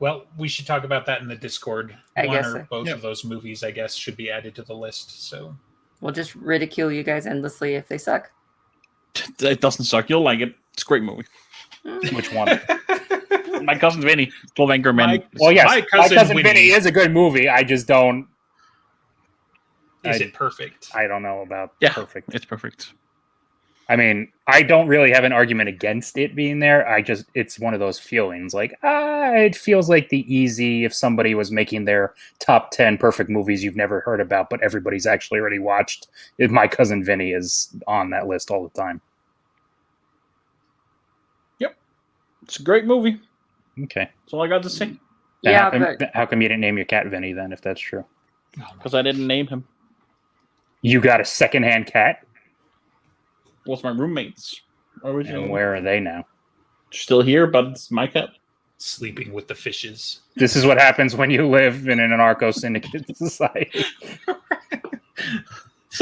Well, we should talk about that in the Discord. I One guess or so. both Yep. of those movies, I guess, should be added to the list. So We'll just ridicule you guys endlessly if they suck. It doesn't suck. You'll like it. It's a great movie. Which one? My Cousin Vinny. 12 Angry Men. Well, yes, My My Cousin Cousin Winnie. Vinny is a good movie. I just don't. Is I- it perfect? I don't know about Yeah. perfect. It's perfect. I mean, I don't really have an argument against it being there. It's one of those feelings like, it feels like the easy if somebody was making their top 10 perfect movies you've never heard about, but everybody's actually already watched. If My Cousin Vinny is on that list all the time. It's a great movie. Okay. That's all I got to say. Then Yeah, how come you didn't name your cat Vinny then, if that's true? Because I didn't name him. You got a secondhand cat? What's my roommate's original? And where are they now? Still here, but it's my cat. Sleeping with the fishes. This is what happens when you live in an anarcho syndicate society.